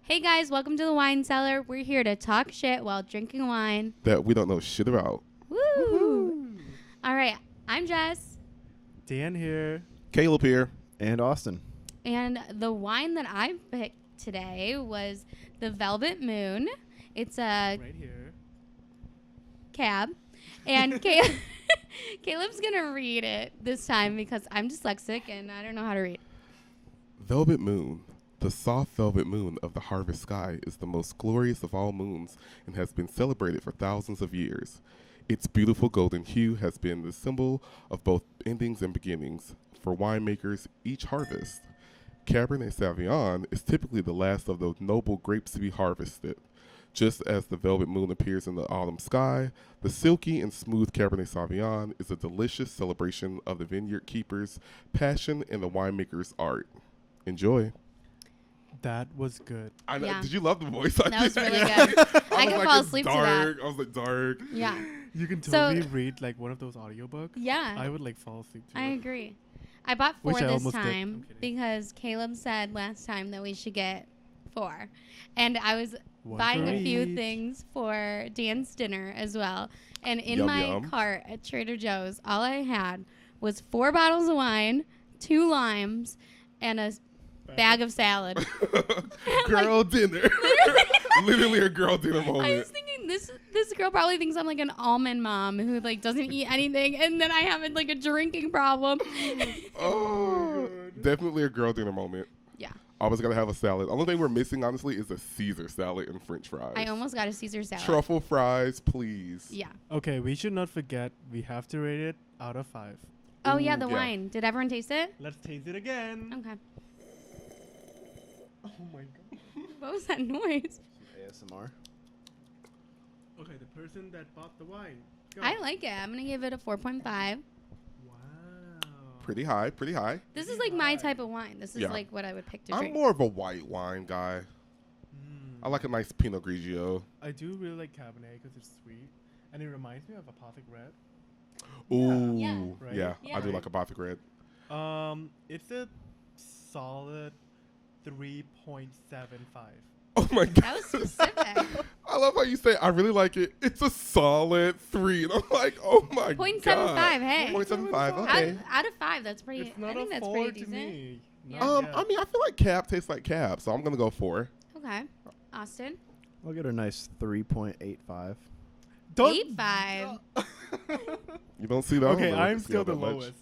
Hey guys, welcome to the Wine Cellar. We're here to talk shit while drinking wine. That we don't know shit about. Woo! Woo-hoo. All right, I'm Jess. Dan here. Caleb here. And Austin. And the wine that I picked today was the Velvet Moon. It's a Right here. cab. And Caleb's going to read it this time because I'm dyslexic and I don't know how to read. Velvet Moon. The soft velvet moon of the harvest sky is the most glorious of all moons and has been celebrated for thousands of years. Its beautiful golden hue has been the symbol of both endings and beginnings for winemakers each harvest. Cabernet Sauvignon is typically the last of the noble grapes to be harvested. Just as the velvet moon appears in the autumn sky, the silky and smooth Cabernet Sauvignon is a delicious celebration of the vineyard keeper's passion and the winemaker's art. Enjoy. That was good. I know. Yeah. Did you love the voice? That was really good. I could fall asleep to that. I was like, dark. Yeah. You can So- totally read like one of those audiobooks. Yeah. I would like fall asleep to I it. agree. I bought 4 Which I this almost did. I'm time kidding. because Caleb said last time that we should get 4. And I was One buying for a few each. things for Dan's dinner as well. And in Yum, my yum. cart at Trader Joe's, all I had was 4 bottles of wine, 2 limes, and a bag of salad. Girl dinner. Literally a girl dinner I moment. was thinking this girl probably thinks I'm like an almond mom who like doesn't eat anything, and then I have like a drinking problem. Oh, definitely a girl dinner moment. Yeah. Always gotta have a salad. Only thing we're missing, honestly, is a Caesar salad and French fries. I almost got a Caesar salad. Truffle fries, please. Yeah. Okay, we should not forget we have to rate it out of 5. Oh yeah, Ooh, the yeah. wine. Did everyone taste it? Let's taste it again. Okay. Oh my god. What was that noise? ASMR. Okay, the person that bought the wine. Go. I like it. I'm gonna give it a 4.5. Wow. Pretty high, pretty high. This is like my type of wine. This is Yeah. like what I would pick to I'm drink. more of a white wine guy. I like a nice Pinot Grigio. I do really like Cabernet because it's sweet, and it reminds me of Apothic Red. Ooh, Yeah. Right? yeah, Yeah. I do like a Baltic Red. It's a solid 3.75. Oh my god. That was specific. I love how you say, I really like it. It's a solid 3. And I'm like, oh my 0.75, god. hey. 0.75, okay. Out of 5, that's pretty. It's not I think a that's 4 pretty to decent. me. Yeah. Not yet. I mean, I feel like Cab tastes like Cab, so I'm going to go 4. Okay. Austin. I'll get a nice 3.85. Don't 8.5. You don't see that? Okay, I I'm don't see still that the much. lowest.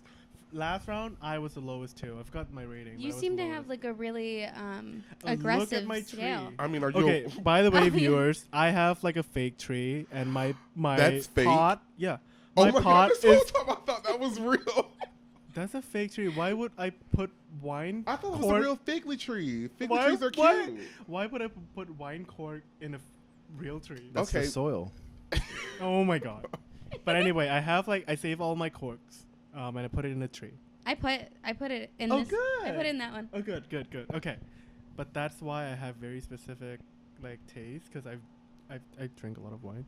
Last round, I was the lowest too. I've got my rating. You but I was seem the to have lowest. like a really Look aggressive at my scale. tree. I mean, are you Okay, by the Oh, way, yeah. viewers, I have like a fake tree, and my That's fake? pot. Yeah, Oh my my pot god, this whole is. time I thought that was real. That's a fake tree. Why would I put wine? I thought it was a cork- real figly tree. Figly Why- trees are why- cute. Why would I put wine cork in a real tree? That's Okay. the soil. Oh my god. But anyway, I have like I save all my corks, and I put it in a tree. I put it in Oh, this. I good. put it in that one. Oh, good. Okay, but that's why I have very specific like taste because I drink a lot of wine.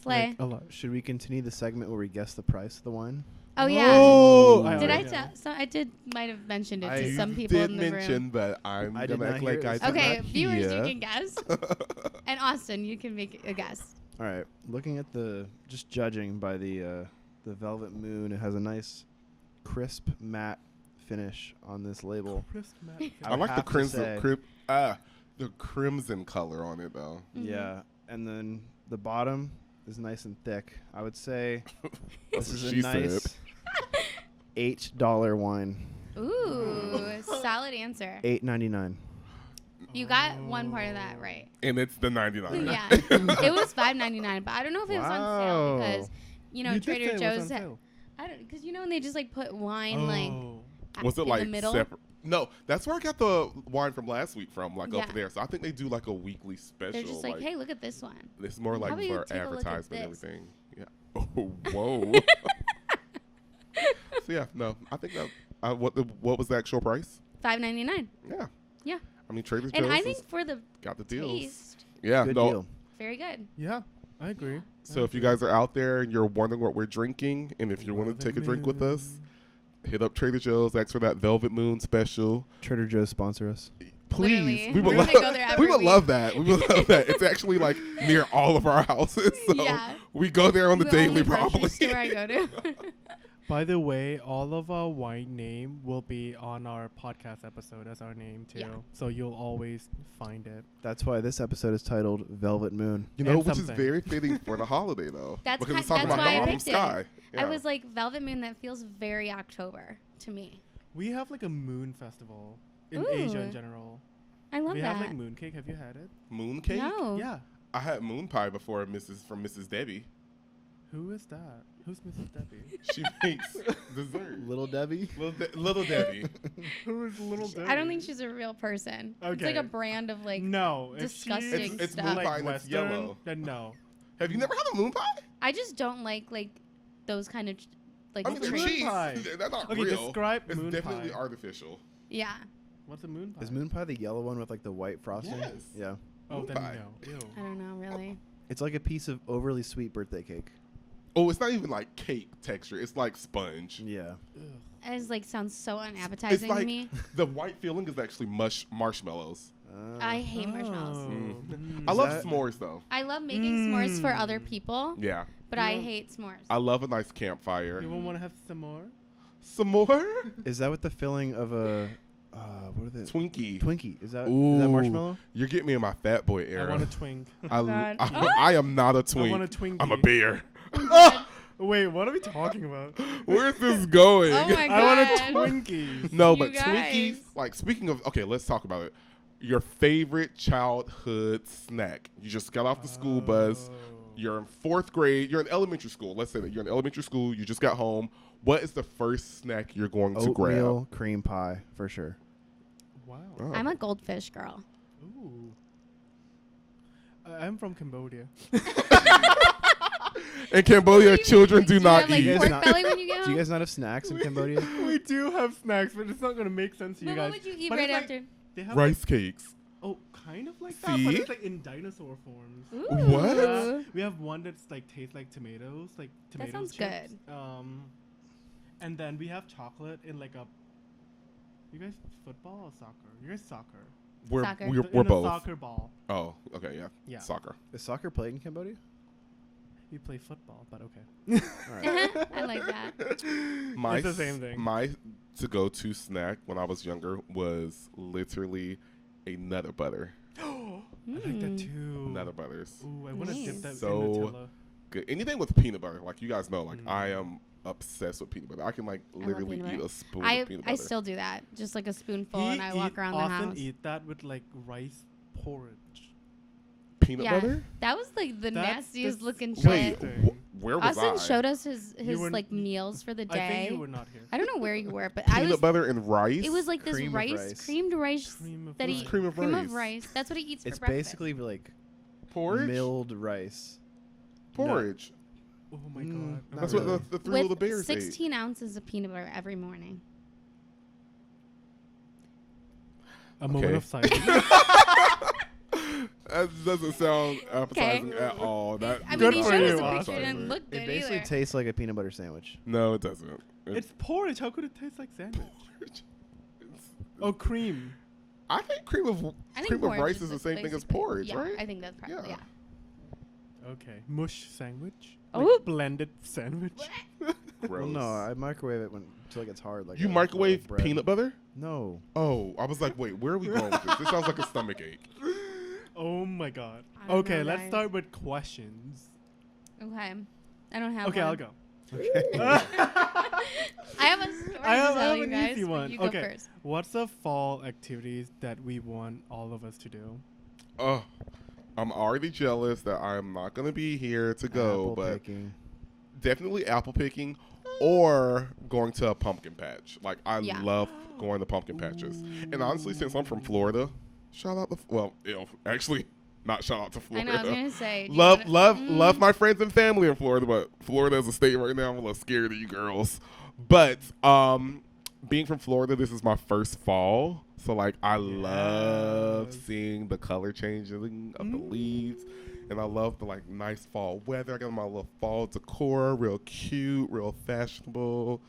Slay. Like, a lot. Should we continue the segment where we guess the price of the wine? Oh yeah. Oh, Did I already know. tell? So I did might have mentioned it to I some people did in the mention, room. but I'm I did gonna not act hear like I this. did Okay, not viewers, hear. you can guess. And Austin, you can make a guess. All right. Looking at just judging by the Velvet Moon, it has a nice crisp matte finish on this label. Crisp matte. I like the have to crimson, say- the crimson color on it though. Mhm. Yeah, and then the bottom is nice and thick. I would say That's this what is she a nice said. $8 wine. Ooh, solid answer. $8.99. You got one part of that right. And it's the 99. Yeah, it was $5.99, but I don't know if it was on sale Wow. because You did say Trader it was on Joe's. sale. I don't because when they just like put wine like Oh. Was it in like the middle. separate? No, that's where I got the wine from last week from, like Yeah. over there. So I think they do like a weekly special. They're just like, hey, look at this one. It's more like How about you for take a look at advertisement and this? everything. Yeah. Oh, whoa. So yeah, no, I think that. What was the actual price? $5.99. Yeah. Yeah. I mean, Trader Joe's And I has think for the got the deals. taste, Yeah. Good no. deal. very good. Yeah, I agree. So if you guys are out there and you're wondering what we're drinking, and if you want to take a drink with us, hit up Trader Joe's. Ask for that Velvet Moon special. Trader Joe's sponsor us. Please, Literally. we would We're love. gonna go there every We would week. love that. We would love that. It's actually like near all of our houses, so Yeah. we go there on the daily only grocery probably. store I go to. By the way, all of our wine name will be on our podcast episode as our name too. Yeah. So you'll always find it. That's why this episode is titled Velvet Moon. You know, And which something. is very fitting for the holiday though. That's because ki- it's talking that's about why I the autumn picked it. sky. I Yeah. was like, Velvet Moon, that feels very October to me. We have like a moon festival in Ooh. Asia in general. I love We that. have like moon cake. Have you had it? moon cake. No. Yeah. I had moon pie before, from Mrs. Debbie. Who is that? Who's Mrs. Debbie? She makes dessert. Little Debbie. Little Debbie. Who is Little Debbie? I don't think she's a real person. It's like Okay. a brand of like. no. disgusting It's stuff. moon like pie and it's Western, yellow. then no. Have you never had a moon pie? I just don't like those kind of like. I mean, What's a the moon cheese. pie? They're not Okay, real. describe It's moon definitely pie. artificial. Yeah. What's a moon pie? Is moon pie the yellow one with like the white frosting? Yes. Yeah. Oh, moon then pie? no. Ew. I don't know really. It's like a piece of overly sweet birthday cake. Oh, it's not even like cake texture. It's like sponge. Yeah. Ugh. It just like sounds so unappetizing like to me. The white filling is actually marshmallows. I hate marshmallows. Mm. I Is love that- s'mores though. I love making s'mores for other people, Yeah. but I hate s'mores. I love a nice campfire. You want to have some more? Some more? Is that with the filling of a what are they? Twinkie. Twinkie. Is that Ooh. marshmallow? You're getting me in my fat boy I era. want a twink. God. I am not a twink. I want a Twinkie. I'm a bear. Wait, what are we talking about? Where's this going? Oh my I want a God. Twinkie. No, You but guys. Twinkies, like speaking of, okay, let's talk about it. Your favorite childhood snack. You just got off the school bus. Oh. You're in 4th grade. You're in elementary school. Let's say that you're in elementary school. You just got home. What is the first snack you're going to grab? Oatmeal cream pie for sure. Wow. Oh. I'm a goldfish girl. Ooh. I'm from Cambodia. In Cambodia, Do you- children do you not have, like, eat. guys pork not- belly when you get Do home? you guys not have snacks in Cambodia? We do have snacks, but it's not gonna make sense to you But guys. what would you eat But right it's like- after? They have Rice cakes. Like, oh, kind of like that, See? but it's like in dinosaur forms. Ooh. What? We have one that's like tastes like tomatoes, like tomato sounds chips. good. And then we have chocolate in like a. You guys football or soccer? You guys soccer. We're, Soccer. we're, In we're a both. soccer ball. Oh, okay, yeah. Yeah. Soccer. Is soccer played in Cambodia? We play football, but okay. All right. I like that. My It's the same thing. My to-go-to snack when I was younger was literally a Nutter Butter. I like that Mm. too. Nutter Butters. Ooh, I want to dip Nice. that So in Nutella. Good. Anything with peanut butter, like you guys know, like I Mm. am obsessed with peanut butter. I can like love literally peanut eat butter. a spoon I of peanut butter. still do that. Just like a spoonful, and I walk around the often house. eat that with like rice porridge. Peanut Yeah. butter? That was like the That's nastiest looking Wait, shit. where was Austin I? showed us his You were- like meals for the day. I think you were not here. I don't know where you were, but I Peanut was. butter and rice? It was like this Cream of rice, rice. creamed rice Cream of that he rice. Cream of rice. rice. That's what he eats It's for breakfast. basically like porridge. milled rice. Porridge. Oh my Mm, god. not That's really. what the three with little bears 16 ounces of peanut butter every morning. A moment Okay. of silence. ate. That doesn't sound appetizing at all. That I mean, Good he for showed us you, a picture. Austin. It didn't look It good basically either. tastes like a peanut butter sandwich. No, it doesn't. It's porridge. How could it taste like sandwich? porridge. It's- Oh, cream. I think cream of I think cream of porridge rice is the just same thing as basically- porridge, yeah, right? I think that's probably Yeah. Okay. Mush sandwich. Oh. Like blended sandwich. Well, Gross. no, I microwave it until it gets hard. Like You a- microwave bread. peanut butter? No. Oh, I was like, wait, where are we going with this? This sounds like a stomach ache. Oh my god. I don't Okay, know, let's guys. start with questions. Okay. I don't have Okay, one. I'll go. I have a story I have to tell you an guys, easy but one. you go Okay. first. What's the fall activities that we want all of us to do? Oh, I'm already jealous that I'm not going to be here to go, Apple but picking. definitely apple picking or going to a pumpkin patch. Like, I Yeah. love going to pumpkin patches. And honestly, since I'm from Florida, shout out to, well, actually, not shout out to I Florida. know, I was going to say. do you Love, wanna- love, Mm. love my friends and family in Florida, but Florida is a state right now. I'm a little scared of you girls. But being from Florida, this is my first fall, so like I love Yes. seeing the color changing of the leaves, and I love the like nice fall weather. I got my little fall decor, real cute, real fashionable,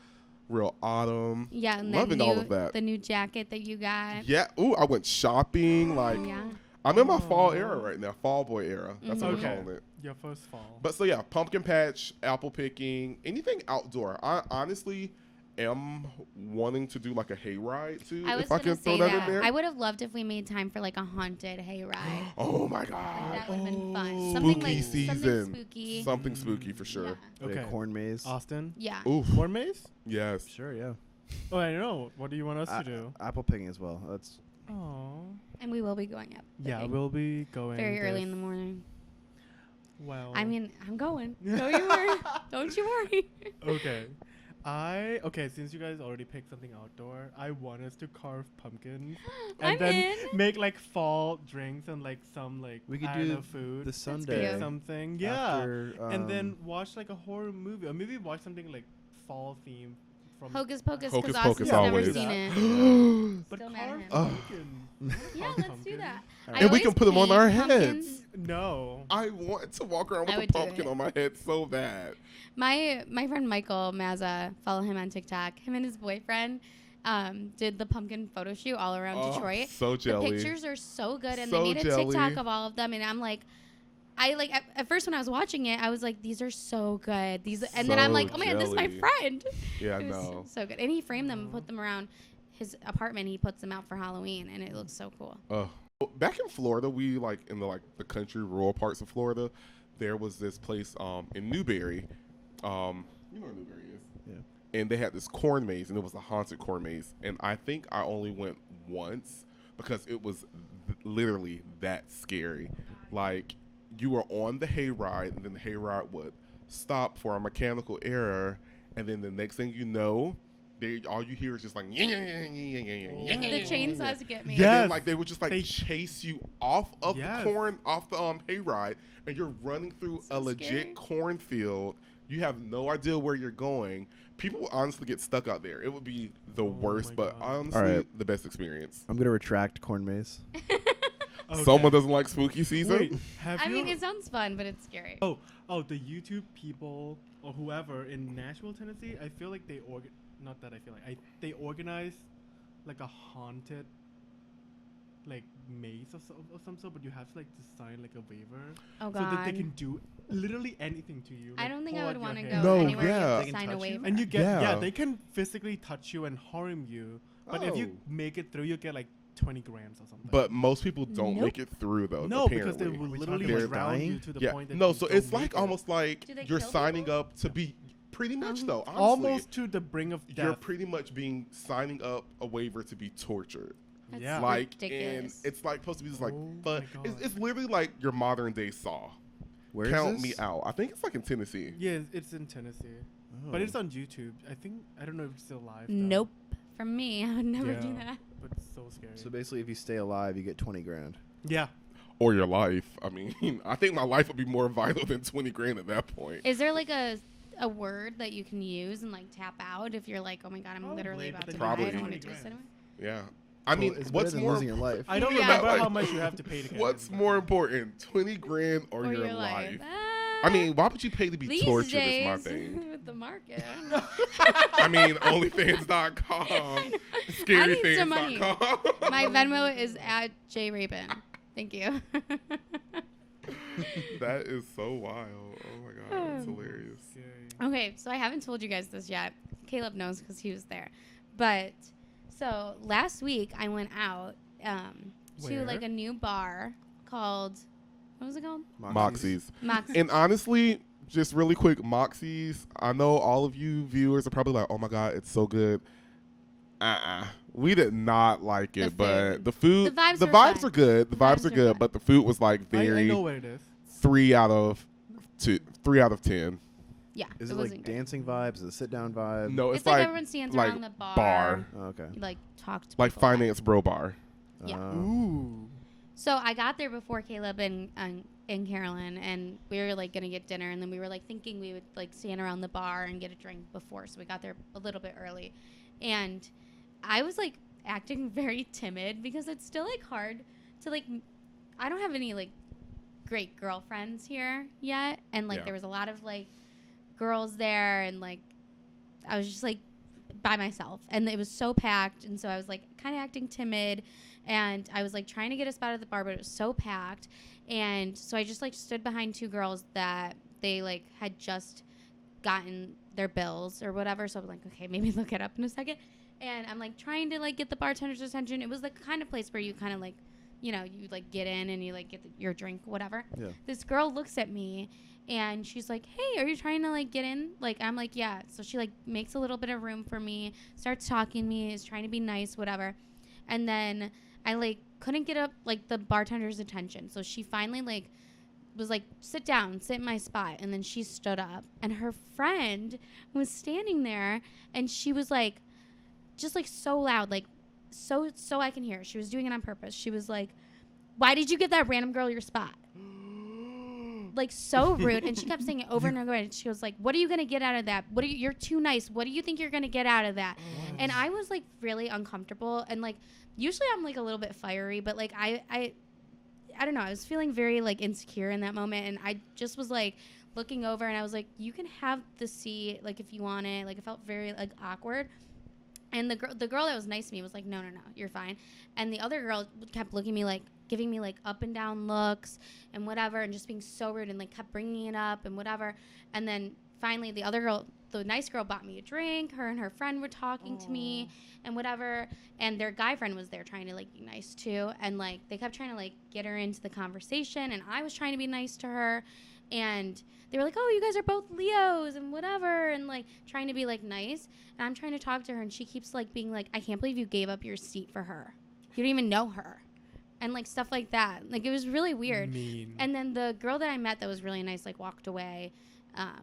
real autumn. Yeah, and Loving that all new, of that. the new jacket that you got. Yeah. Ooh, I went shopping. Like, Yeah. I'm in my fall Aw. era right now. Fall boy era. That's what we're Okay. calling it. Your first fall. But so yeah, pumpkin patch, apple picking, anything outdoor. I honestly am wanting to do like a hayride too. I was if I gonna can say throw that that. in there. I would have loved if we made time for like a haunted hayride. Oh my god. That would have been fun. Spooky Something like season. something spooky. Something spooky for sure. Yeah. Like a Okay. corn maze. Austin. Yeah. Oof. Corn maze? Yes. Sure, yeah. Oh, I know. What do you want us to do? Apple picking as well. That's Oh. And we will be going up. Yeah, picking we'll be going very early in this- the morning. Well. I mean, I'm going. Don't you worry. Don't you worry. Okay. Okay, since you guys already picked something outdoor, I want us to carve pumpkins and I'm then in. make like fall drinks and like some like we could I don't do know, food. the cute. Sunday. Something. Yeah. After, And then watch like a horror movie or maybe watch something like fall themed from Hocus Pocus, Hocus because Pocus Austin's never always. seen it. but Still mad at carve him. pumpkins. Yeah, Carve let's do pumpkins. that. And I we can always put 'em on paint our pumpkins. heads. No. I want to walk around I with would a do pumpkin it. on my head so bad. My friend Michael Mazza, follow him on TikTok. Him and his boyfriend did the pumpkin photo shoot all around Oh, Detroit. so The jelly. pictures are so good, and So they made a jelly. TikTok of all of them. And I'm like, at first when I was watching it, I was like, these are so good. And then I'm So like, oh man, this is my jelly. friend. Yeah, I It was know. so good. And he framed them and put them around his apartment. He puts them out for Halloween, and it looks so cool. Back in Florida, we in the country, rural parts of Florida, there was this place in Newberry. You know where Newberry is. Yeah. And they had this corn maze, and it was a haunted corn maze. And I think I only went once because it was literally that scary. Like, you were on the hayride, and then the hayride would stop for a mechanical error, and then the next thing you know, all you hear is just like The chainsaws get me. And then, Yes. like, they would just like They- chase you off of Yes. the corn, off the hayride, and you're running through So a legit scary. cornfield. You have no idea where you're going. People will honestly get stuck out there. It would be the worst, my but God. honestly, Alright. the best experience. I'm gonna retract corn maze. Okay. Someone doesn't like spooky season. Wait, have I you? mean, it sounds fun, but it's scary. Oh, the YouTube people or whoever in Nashville, Tennessee. I feel like they not that I feel like they organize like a haunted like maze of some sort, but you have to like to sign like a waiver Oh so that they God. can do literally anything to you. I like, don't think pull I out would your want to hair. go No, anywhere yeah. you have They to can sign a touch you? waiver. And you get Yeah. they can physically touch you and harm you. But if you Oh. make it through, you get like 20 grams or something. But most people don't Nope. make it through though. no, because they apparently. will we literally talking about drown you dying? to the Yeah. point that No, you so don't it's make like it. almost like Do they you're kill signing people? up to be pretty much though. Honestly, almost to the brink of death. you're pretty much being signing up a waiver to be tortured. That's Yeah. Like, ridiculous. and it's like supposed to be just like Oh fun. my It's, God. it's literally like your modern day Saw. Where Count is me this? out. I think it's like in Tennessee. Yeah, it's in Tennessee, but Oh. it's on YouTube. I don't know if it's still live. though. Nope. For me, I would never do Yeah. that. But it's so scary. So basically, if you stay alive, you get 20 grand. yeah. Or your life. I mean, I think my life would be more vital than 20 grand at that point. Is there like a word that you can use and like tap out if you're like, oh my God, I'm literally Probably, about but to then die. Probably. I don't want to 20 do this anymore. Yeah. I mean, it's what's better than more losing your life. I don't Yeah. remember Like, how much you have to pay to get What's in, but- more important, 20 grand or, your life? I mean, why would you pay to be these tortured days, is my thing. with the market. I mean, OnlyFans.com, money. ScaryFans.com. My Venmo is at JRabin. Thank you. That is so wild. Oh my God, that's hilarious. Scary. Okay, so I haven't told you guys this yet. Caleb knows because he was there. But so last week I went out to Where? like a new bar called, what was it called? Moxie's. Moxie. And honestly, just really quick, Moxie's, I know all of you viewers are probably like, oh my God, it's so good. We did not like it, The but food. the food, The vibes the were vibes fine. are good. The vibes are good, fine. but the food was like I very know what it is. 3 out of 10. Yeah. Is it wasn't like great. dancing vibes? Is it sit down vibe? No, It's like everyone stands like around the bar. bar. Oh, okay. You, like talk to like people. finance bro bar. Yeah. Ooh. So I got there before Caleb and Carolyn, and we were like gonna get dinner, and then we were like thinking we would like stand around the bar and get a drink before, so we got there a little bit early, and I was like acting very timid because it's still like hard to like. I don't have any like great girlfriends here yet, and like Yeah. there was a lot of like girls there, and like I was just like by myself, and it was so packed, and so I was like kind of acting timid, and I was like trying to get a spot at the bar, but it was so packed, and so I just like stood behind two girls that they like had just gotten their bills or whatever. So I was like, okay, maybe they'll get up in a second, and I'm like trying to like get the bartender's attention. It was the kind of place where you kind of like, you know, you like get in and you like get your drink, whatever. Yeah. This girl looks at me. And she's like, hey, are you trying to, like, get in? Like, I'm like, yeah. So she, like, makes a little bit of room for me, starts talking to me, is trying to be nice, whatever. And then I, like, couldn't get up, like, the bartender's attention. So she finally, like, was like, sit down, sit in my spot. And then she stood up. And her friend was standing there. And she was, like, just, like, so loud, like, so I can hear her. She was doing it on purpose. She was like, why did you give that random girl your spot? Like, so rude. And she kept saying it over and over. And she was like, what are you going to get out of that? You're too nice. What do you think you're going to get out of that? And I was, like, really uncomfortable. And, like, usually I'm, like, a little bit fiery. But, like, I don't know. I was feeling very, like, insecure in that moment. And I just was, like, looking over. And I was like, you can have the seat, like, if you want it. Like, it felt very, like, awkward. And the girl that was nice to me was like, no, you're fine. And the other girl kept looking at me, like, giving me, like, up and down looks and whatever, and just being so rude, and, like, kept bringing it up and whatever. And then finally the other girl, the nice girl, bought me a drink. Her and her friend were talking to me and whatever. And their guy friend was there trying to, like, be nice too. And, like, they kept trying to, like, get her into the conversation. And I was trying to be nice to her. And they were like, oh, you guys are both Leos and whatever, and, like, trying to be, like, nice. And I'm trying to talk to her, and she keeps, like, being like, I can't believe you gave up your seat for her. You don't even know her. And, like, stuff like that. Like, it was really weird. Mean. And then the girl that I met that was really nice, like, walked away.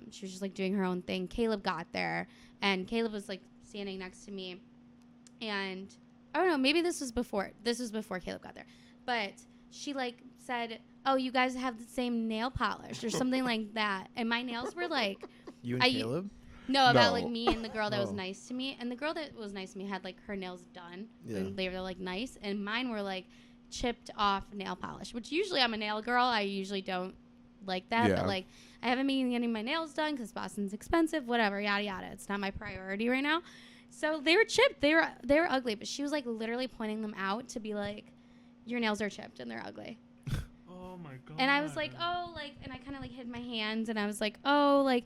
She was just, like, doing her own thing. Caleb got there, and Caleb was, like, standing next to me. And I don't know, maybe this was before Caleb got there. But she, like, said, oh, you guys have the same nail polish or something like that. And my nails were, like... You and Caleb? No, about, No. like, me and the girl that was Oh. nice to me. And the girl that was nice to me had, like, her nails done. Yeah. And they were, like, nice. And mine were, like, chipped off nail polish, which usually I'm a nail girl. I usually don't like that. Yeah. But, like, I haven't been getting my nails done because Boston's expensive, whatever, yada, yada. It's not my priority right now. So they were chipped. They were ugly. But she was, like, literally pointing them out to be like, your nails are chipped and they're ugly. Oh my god. And I was like, oh, like, and I kind of, like, hid my hands, and I was like, oh, like,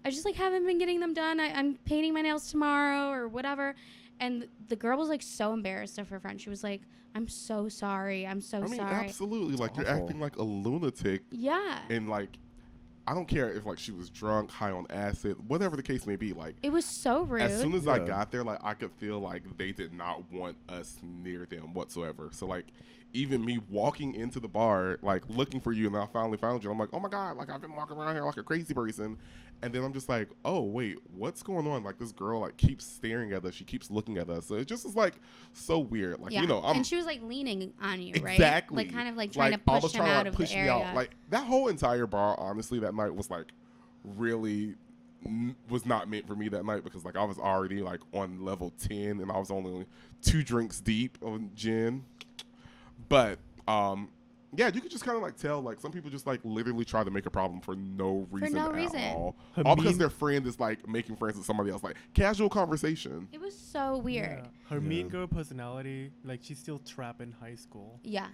I just, like, haven't been getting them done. I'm painting my nails tomorrow or whatever. And the girl was, like, so embarrassed of her friend. She was like, I'm so sorry. I'm so I mean, sorry. absolutely. Like, you're awful. acting like a lunatic. Yeah. And, like, I don't care if, like, she was drunk, high on acid, whatever the case may be. Like, It was so rude. as soon as I Yeah. got there, like, I could feel like they did not want us near them whatsoever. So, like, even me walking into the bar, like, looking for you, and I finally found you, I'm like, oh my God, like, I've been walking around here like a crazy person. And then I'm just like, oh, wait, what's going on? Like, this girl, like, keeps staring at us. She keeps looking at us. So it just is, like, so weird. Like, yeah. you know, I'm... And she was, like, leaning on you, right? Exactly. Like, kind of, like, trying to almost push him trying out to, of push the me area. out. Like, that whole entire bar, honestly, that night was, like, really was not meant for me that night because, like, I was already, like, on level 10 and I was only 2 drinks deep on gin. But, yeah, you could just kind of, like, tell, like, some people just, like, literally try to make a problem for no reason no at reason. all. Her All because mean- their friend is, like, making friends with somebody else. Like, casual conversation. It was so weird. Yeah. Her Yeah. mean girl personality, like, she's still trapped in high school. Yeah.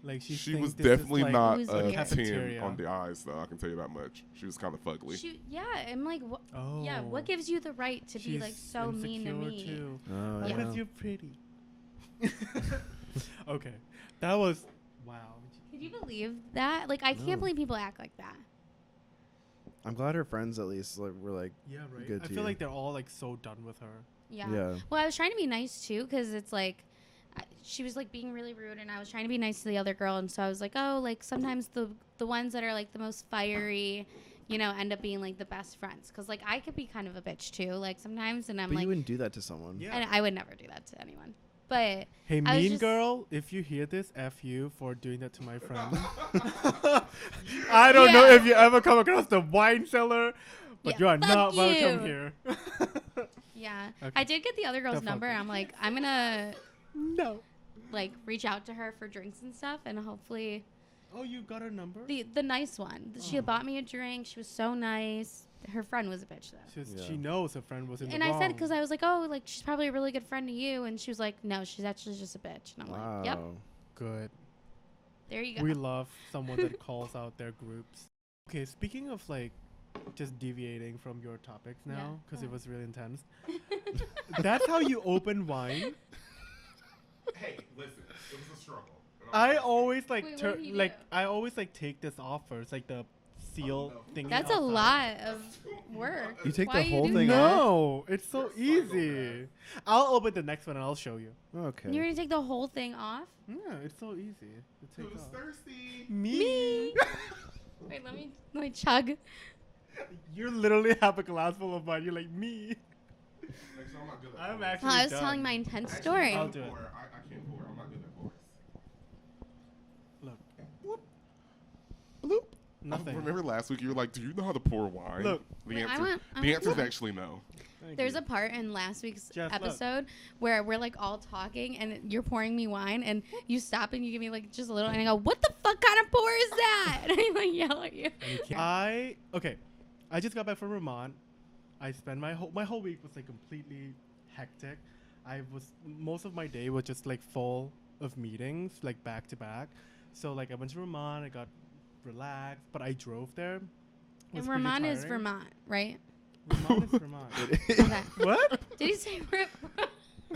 Like, she She thinks was this is, definitely like, not It was a weird. 10 Cafeteria. on the eyes, though. I can tell you that much. She was kind of fugly. Yeah, I'm like, Oh. yeah, what gives you the right to be, She's like, so mean to insecure me? Too. Oh, Because Yeah. you're pretty. Okay. That was... Wow. Could you believe that? Like, I No. can't believe people act like that. I'm glad her friends at least were like, Yeah, right. Good I to feel you. like they're all, like, so done with her. Yeah. yeah. Well, I was trying to be nice too, because it's like, she was like being really rude, and I was trying to be nice to the other girl, and so I was like, oh, like sometimes the ones that are like the most fiery, you know, end up being like the best friends, because like I could be kind of a bitch too, like sometimes, and I'm But like, you wouldn't do that to someone. Yeah. and I would never do that to anyone, but Hey, I was mean just- girl, if you hear this, F you for doing that to my friend. I don't know Yeah. if you ever come across the Wine Cellar, but Yeah, you are fuck not welcome you. here. yeah, Okay. I did get the other girl's The number, fuck. and I'm like, I'm gonna No. like reach out to her for drinks and stuff, and hopefully Oh, you got her number? the nice one. She had Oh. bought me a drink. She was so nice. her friend was a bitch though. She knows her friend was in the And wrong. I said, because I was like, oh, like she's probably a really good friend to you, and she was like, no, she's actually just a bitch. And I'm like, yep, Good. there you go. We love someone that calls out their groups. Okay, speaking of like just deviating from your topics now, because it was really intense. That's how you open wine. Hey, listen, it was a struggle. I always like Wait, what did he do? I always like take this off first, like the seal thing. That's a lot of work. You take Why the you whole do thing that? off? No, it's so easy. I'll open the next one and I'll show you. Okay. You're gonna take the whole thing off? Yeah, it's so easy to take Who's off. thirsty? Me. Wait, let me chug. You literally have a glass full of wine. You're like me. Actually, I'm not good at I'm pours. actually. Well, I was done. telling my intense Actually, story. I'll do it. I can't pour. I'm not good at pours. Look, Bloop. nothing. Remember last week you were like, "Do you know how to pour wine?" Look. the Wait, I answer. want- I The want answer is some. actually no. Thank There's you. a part in last week's Just look. episode where we're like all talking and you're pouring me wine and you stop and you give me like just a little and I go, what the fuck kind of pour is that? And I like yell at you. I just got back from Vermont. I spent my whole week was like completely hectic. Most of my day was just like full of meetings, like back to back. So like I went to Vermont, I got relaxed, but I drove there. It was And pretty Vermont is tiring. Vermont, right? Vermont is Vermont. Okay. What? Did he say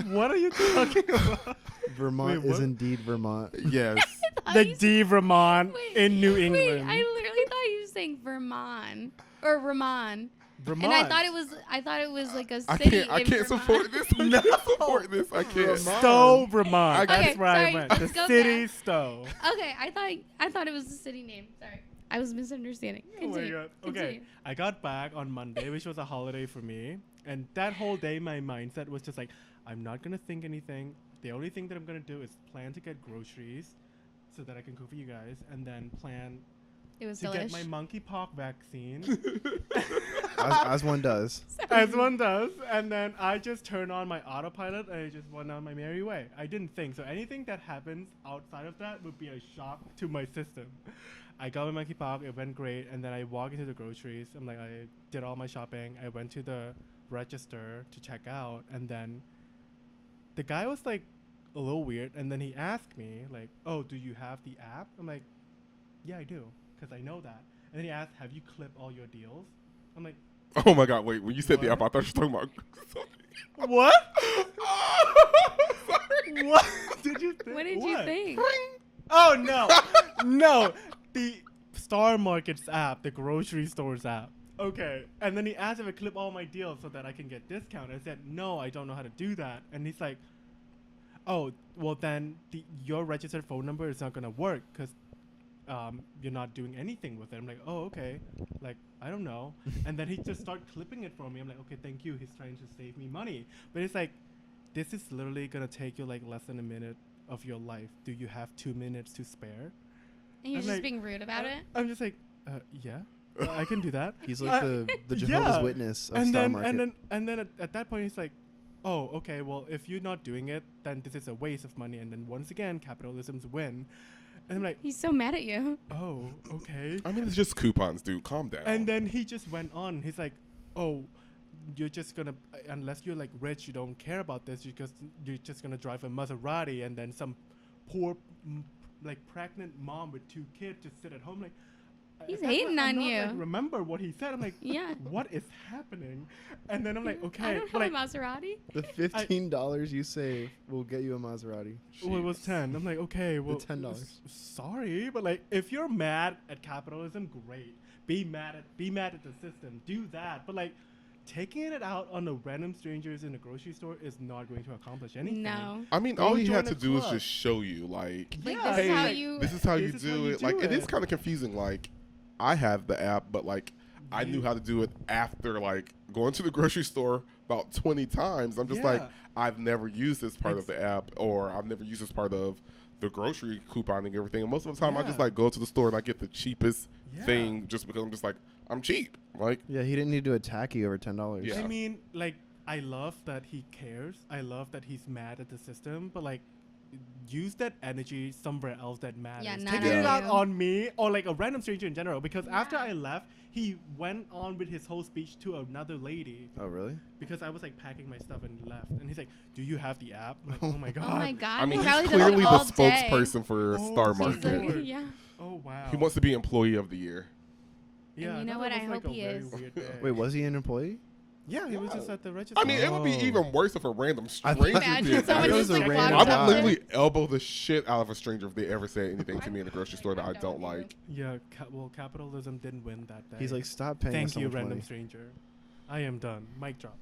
What are you talking about? Vermont Wait, is what? indeed Vermont. Yes. The D Vermont Wait, in New Wait, England. I literally thought you were saying Vermont or Ramon. Vermont. And I thought it was like a I city. can't in support Vermont. this. I can't support this. I can't. Stowe, Vermont. Okay, That's where I sorry, went. let's The go city back. Stowe. Okay, I thought it was the city name. Sorry. I was misunderstanding. Continue. Oh my god. Okay. Continue. I got back on Monday, which was a holiday for me. And that whole day, my mindset was just like, I'm not going to think anything. The only thing that I'm going to do is plan to get groceries so that I can cook for you guys. And then plan It was to delish. get my monkeypox vaccine. as one does. As one does. And then I just turned on my autopilot and I just went on my merry way. I didn't think. So anything that happens outside of that would be a shock to my system. I got my monkeypox. It went great. And then I walked into the groceries. I'm like, I did all my shopping. I went to the register to check out. And then the guy was like a little weird. And then he asked me like, oh, do you have the app? I'm like, yeah, I do. Because I know that. And then he asked, have you clipped all your deals? I'm like, Oh my god! Wait, when you said the What? app, I thought you were talking about. what? Sorry. What did you think? What did you think? Oh no, no, the Star Market's app, the grocery store's app. Okay, and then he asked if I clip all my deals so that I can get discount. I said no, I don't know how to do that. And he's like, oh, well then your registered phone number is not gonna work because you're not doing anything with it. I'm like, oh okay, like I don't know. And then he just started clipping it for me. I'm like, okay, thank you. He's trying to save me money, but it's like, this is literally gonna take you like less than a minute of your life. Do you have 2 minutes to spare? And you're I'm just like, being rude about it? I'm just like, yeah, I can do that. He's like the Jehovah's yeah. Witness of and Star then, Market. And then at that point, he's like, oh, okay, well, if you're not doing it, then this is a waste of money. And then once again, capitalism's win. And I'm like, He's so mad at you. oh, okay. I mean, it's just coupons, dude. Calm down. And then he just went on. He's like, oh, you're just gonna, unless you're like rich, you don't care about this. You're just gonna drive a Maserati, and then some poor, like pregnant mom with 2 kids just sit at home like. He's at that hating point, I'm on not, you. Like, remember what he said? I'm like, Yeah. what is happening? And then I'm like, okay, I don't but have like, a Maserati. The $15 you save will get you a Maserati. well, it was 10. I'm like, okay, well, $10. Sorry, but like, if you're mad at capitalism, great. Be mad at the system. Do that. But like, taking it out on the random strangers in a grocery store is not going to accomplish anything. No. I mean, Go all he join had a to do is club. just show you, like, Like, Yeah, this is how like, you. this is how you This is how do you it. Like, do it is it. kind of confusing. Like, I have the app, but like, I knew how to do it after like going to the grocery store about 20 times. I'm just like, Yeah. I've never used this part of the app, or I've never used this part of the grocery couponing and everything. And most of the time, I just Yeah. like go to the store and I get the cheapest Yeah. thing just because I'm just like, I'm cheap. Like, Yeah, he didn't need to attack you over $10. Yeah. I mean, like, I love that he cares. I love that he's mad at the system, but like, use that energy somewhere else that matters. Yeah, Take not it on out you. on me or like a random stranger in general. Because after Yeah. I left, he went on with his whole speech to another lady. Oh, really? Because I was like packing my stuff and left, and he's like, "Do you have the app?" I'm like, oh my god. Oh my god. I mean, he he's probably does it clearly the all day. spokesperson for Oh, Star he's He's Market. like, yeah. Oh wow. He wants to be Employee of the Year. Yeah, you know thought what? that I was, hope a he very is. weird day. Wait, was he an employee? Yeah, he was Yeah. just at the register. I mean, it would be Oh. even worse if a random I stranger thought- Imagine did someone that. It just was a like random I walks would up guy. to literally elbow the shit out of a stranger if they ever say anything to me in the grocery store that I don't like. Yeah, well, capitalism didn't win that day. He's like, stop paying us thank so you, much random money. stranger. I am done. Mic drop.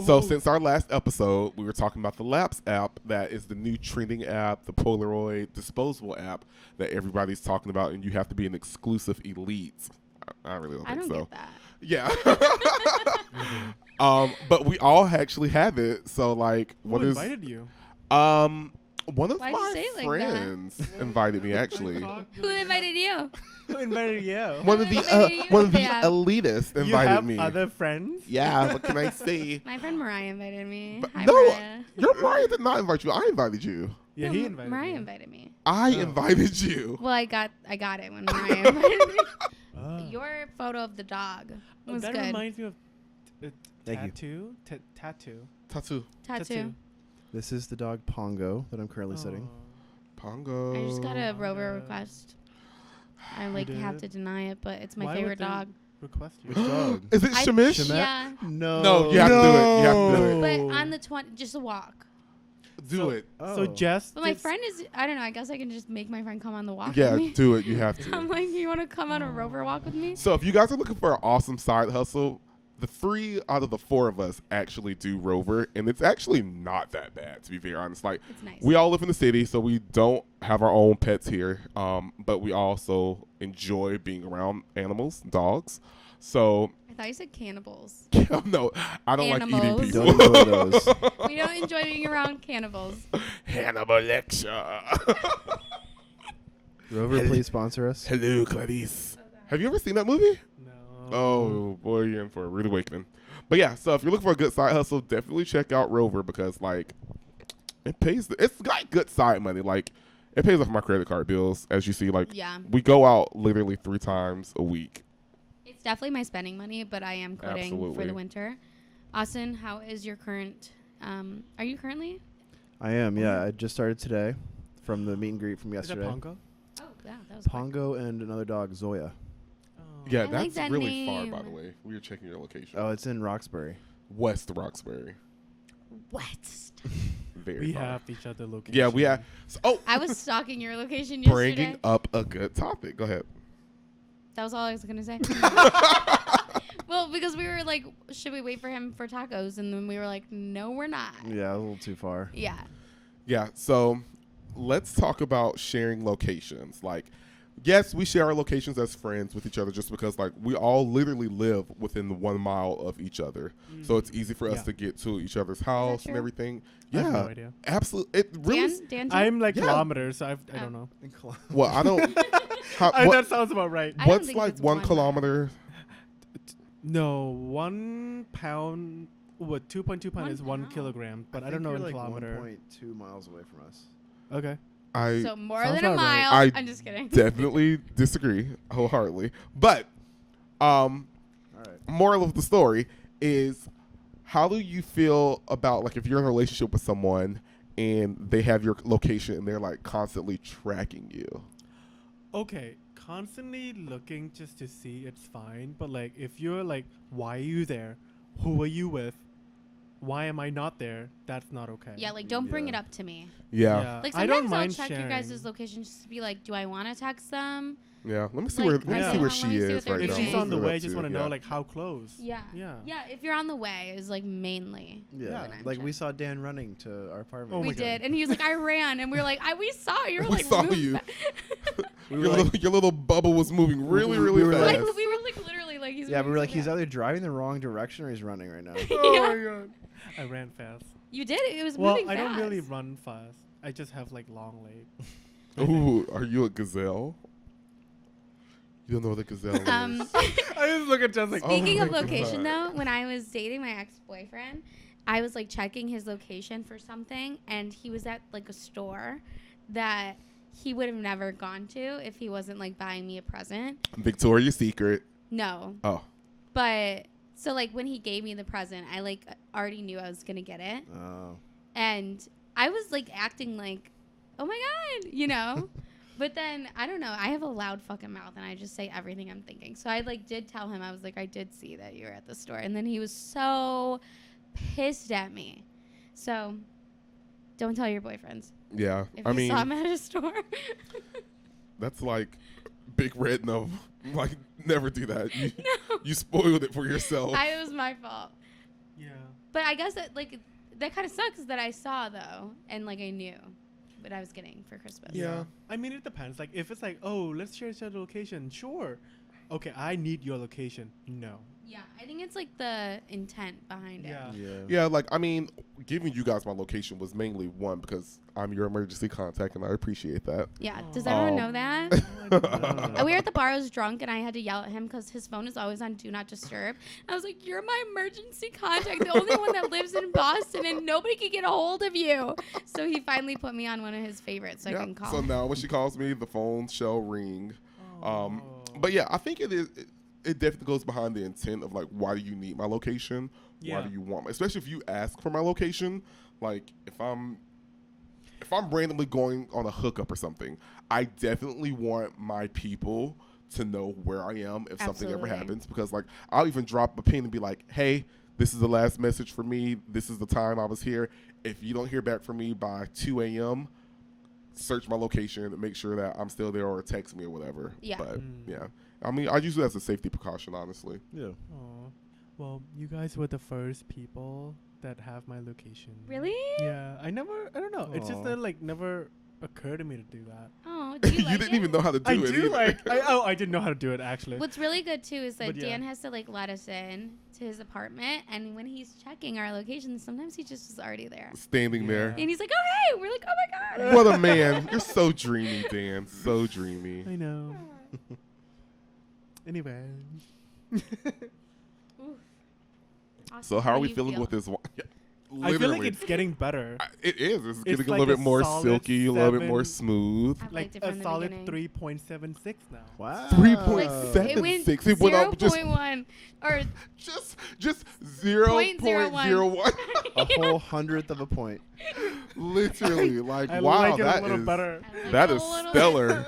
So since our last episode, we were talking about the Laps app, that is the new trending app, the Polaroid disposable app that everybody's talking about, and you have to be an exclusive elite. I really don't I think don't so. get that. Yeah. But we all actually have it. So like, Who what is invited you? one of Why'd you my say it like that? friends invited me actually. Who invited you? Who invited you? One of the invited you? one of the Yeah. elitists You invited have me. other friends? Yeah, what can I say? My friend Mariah invited me. But Hi, no, Mariah. your Mariah did not invite you. I invited you. Yeah, No, he invited Mariah me. invited me. I Oh. invited you. Well, I got it when Mariah invited me. Oh. Your photo of the dog Oh, was that good. reminds me of Thank you. tattoo. Tattoo. Tattoo. Tattoo. This is the dog Pongo that I'm currently sitting. Pongo. I just got a Rover Oh. request. I like have to did? deny it, but it's my Why would favorite they dog. Request you. Which dog? Is it I- Shamish? Shemet? Yeah, No. No, you have to do it. You have to do it. but on the just a walk. Do So- it. Oh. So Jess. But my just- friend is. I don't know. I guess I can just make my friend come on the walk. Yeah, with me. do it. You have I'm to. like, you want to come on a Rover walk with me? So if you guys are looking for an awesome side hustle, the 3 out of the 4 of us actually do Rover, and it's actually not that bad, to be very honest. Like, It's nice. we all live in the city, so we don't have our own pets here, but we also enjoy being around animals, dogs. So, I thought you said cannibals. no, I don't like Animals. eating Don't people. enjoy those. We don't enjoy being around cannibals. Hannibal lecture. Rover, please sponsor us. Hello, Clarice. Have you ever seen that movie? No. Oh, boy, you're in for a rude awakening. But yeah, so if you're looking for a good side hustle, definitely check out Rover because, like, it pays. It's got good side money. Like, it pays off my credit card bills. As you see, like, Yeah. we go out literally 3 times a week. It's definitely my spending money, but I am quitting for Absolutely. the winter. Austin, how is your current? Are you currently? I am, yeah. I just started today from the meet and greet from Is that yesterday. Pongo? Oh, yeah, that was quick. Pongo and another dog, Zoya. Oh. Yeah, I like that's that really far, name. by the way. We were checking your location. Oh, it's in Roxbury. West Roxbury. West. Very We far. have each other location. Yeah, we have. So, oh, I was stalking your location bringing yesterday. up a good topic. Go ahead. That was all I was gonna say. Well, because we were like, should we wait for him for tacos? And then we were like, no, we're not. Yeah, a little too far. Yeah. Yeah, so let's talk about sharing locations. Like, yes, we share our locations as friends with each other just because, like, we all literally live within 1 mile of each other. So it's easy for us Yeah. to get to each other's house and true? everything. I have no Yeah, idea. absolutely. It really. Dan, too? I'm like Yeah. kilometers, so I Oh. don't know. Well, I don't. That sounds about right. I don't What's think like it's 1 1 kilometer? No, 1 pound. What 2.2 pound 1 is 1 pound. kilogram, but I don't know in like kilometer. 1.2 miles away from us. Okay. I So more Sounds than a about right. mile. I I'm just kidding. definitely disagree wholeheartedly. But All right. moral of the story is, how do you feel about, like, if you're in a relationship with someone and they have your location and they're like constantly tracking you? Okay, constantly looking just to see, it's fine. But like, if you're like, why are you there? Who are you with? Why am I not there? That's not okay. Yeah, like don't bring Yeah. it up to me. Yeah. Like I sometimes don't I'll mind check sharing. your guys' location just to be like, do I want to text them? Yeah. Let me see Like, where I let me see see how- where let me she see what is they're right If now. doing. she's Let on me the see what way, I up just to, want to yeah. know like how close. Yeah. Yeah. Yeah, if you're on the way is like mainly. Yeah, When I'm like we checked. saw Dan running to our apartment. Oh we my God. did, and he was like, I ran, and we were like, we saw you. Were We like, saw moving you. back. We Your were little, like, your little bubble was moving really, we really were fast. Like, we were like literally like he's. yeah, but we moving were like, so he's fast. either driving the wrong direction or he's running right now. Oh Yeah. my god. I ran fast. You did it. It was Well, moving I fast. don't really run fast. I just have like long legs. Ooh, are you a gazelle? You don't know what a gazelle is. I just look at Jess like, Speaking Oh of my location, God. though, when I was dating my ex-boyfriend, I was like checking his location for something, and he was at like a store that he would have never gone to if he wasn't like buying me a present. Victoria's Secret. No. Oh. But so like when he gave me the present, I like already knew I was gonna get it, and I was like acting like, oh my god, you know. But then I don't know. I have a loud fucking mouth, and I just say everything I'm thinking. So I like did tell him. I was like, I did see that you were at the store, and then he was so pissed at me. So don't tell your boyfriends. Yeah, If I you mean, saw him at a store. that's like big red no. Like, never do that. You, No. you spoiled it for yourself. It was my fault. Yeah. But I guess that like that kind of sucks that I saw though, and like I knew what I was getting for Christmas. Yeah. I mean, it depends. Like, if it's like, oh, let's share each other's location, sure. Okay, I need your location. No. Yeah, I think it's like the intent behind Yeah. it. Yeah, like, I mean, giving you guys my location was mainly one, because I'm your emergency contact, and I appreciate that. Yeah. Does everyone know that? No. We were at the bar. I was drunk, and I had to yell at him because his phone is always on Do Not Disturb. I was like, "You're my emergency contact, the only one that lives in Boston, and nobody can get a hold of you." So he finally put me on one of his favorites, so I can call. So now when she calls me, the phone shall ring. Oh. But yeah, I think it is. It definitely goes behind the intent of like, why do you need my location? Yeah. Why do you want my, especially if you ask for my location? Like, if I'm randomly going on a hookup or something, I definitely want my people to know where I am if something ever Absolutely. happens, because like I'll even drop a pin and be like, hey, this is the last message for me. This is the time I was here. If you don't hear back from me by 2 a.m., search my location and make sure that I'm still there, or text me or whatever. Yeah. But yeah, I mean, I use it as a safety precaution, honestly. Yeah. Aw. Well, you guys were the first people that have my location. Really? Yeah. I don't know. It's just Aw. that, like, never occurred to me to do that. Oh, do you You like didn't it? even know how to do I it. do either. like. I didn't know how to do it, actually. What's really good too is that But yeah. Dan has to like let us in to his apartment, and when he's checking our location, sometimes he just is already there, Standing there. and he's like, "Oh hey," we're like, "Oh my god." What a man. You're so dreamy, Dan. So dreamy. I know. Anyway. Oof. So Austin, how are do we you feeling feel? with this wine? Yeah, I feel like literally. it's getting better. It is. It's getting a like little a bit more solid silky, a little bit more 7. smooth. I've Like liked it a from the solid beginning. 3.76 now. Wow. 3.76. It went up just 0.1 or just 0.01. A whole hundredth of a point. Literally, like, I wow, like it a that little is better. I like that it a is little- stellar.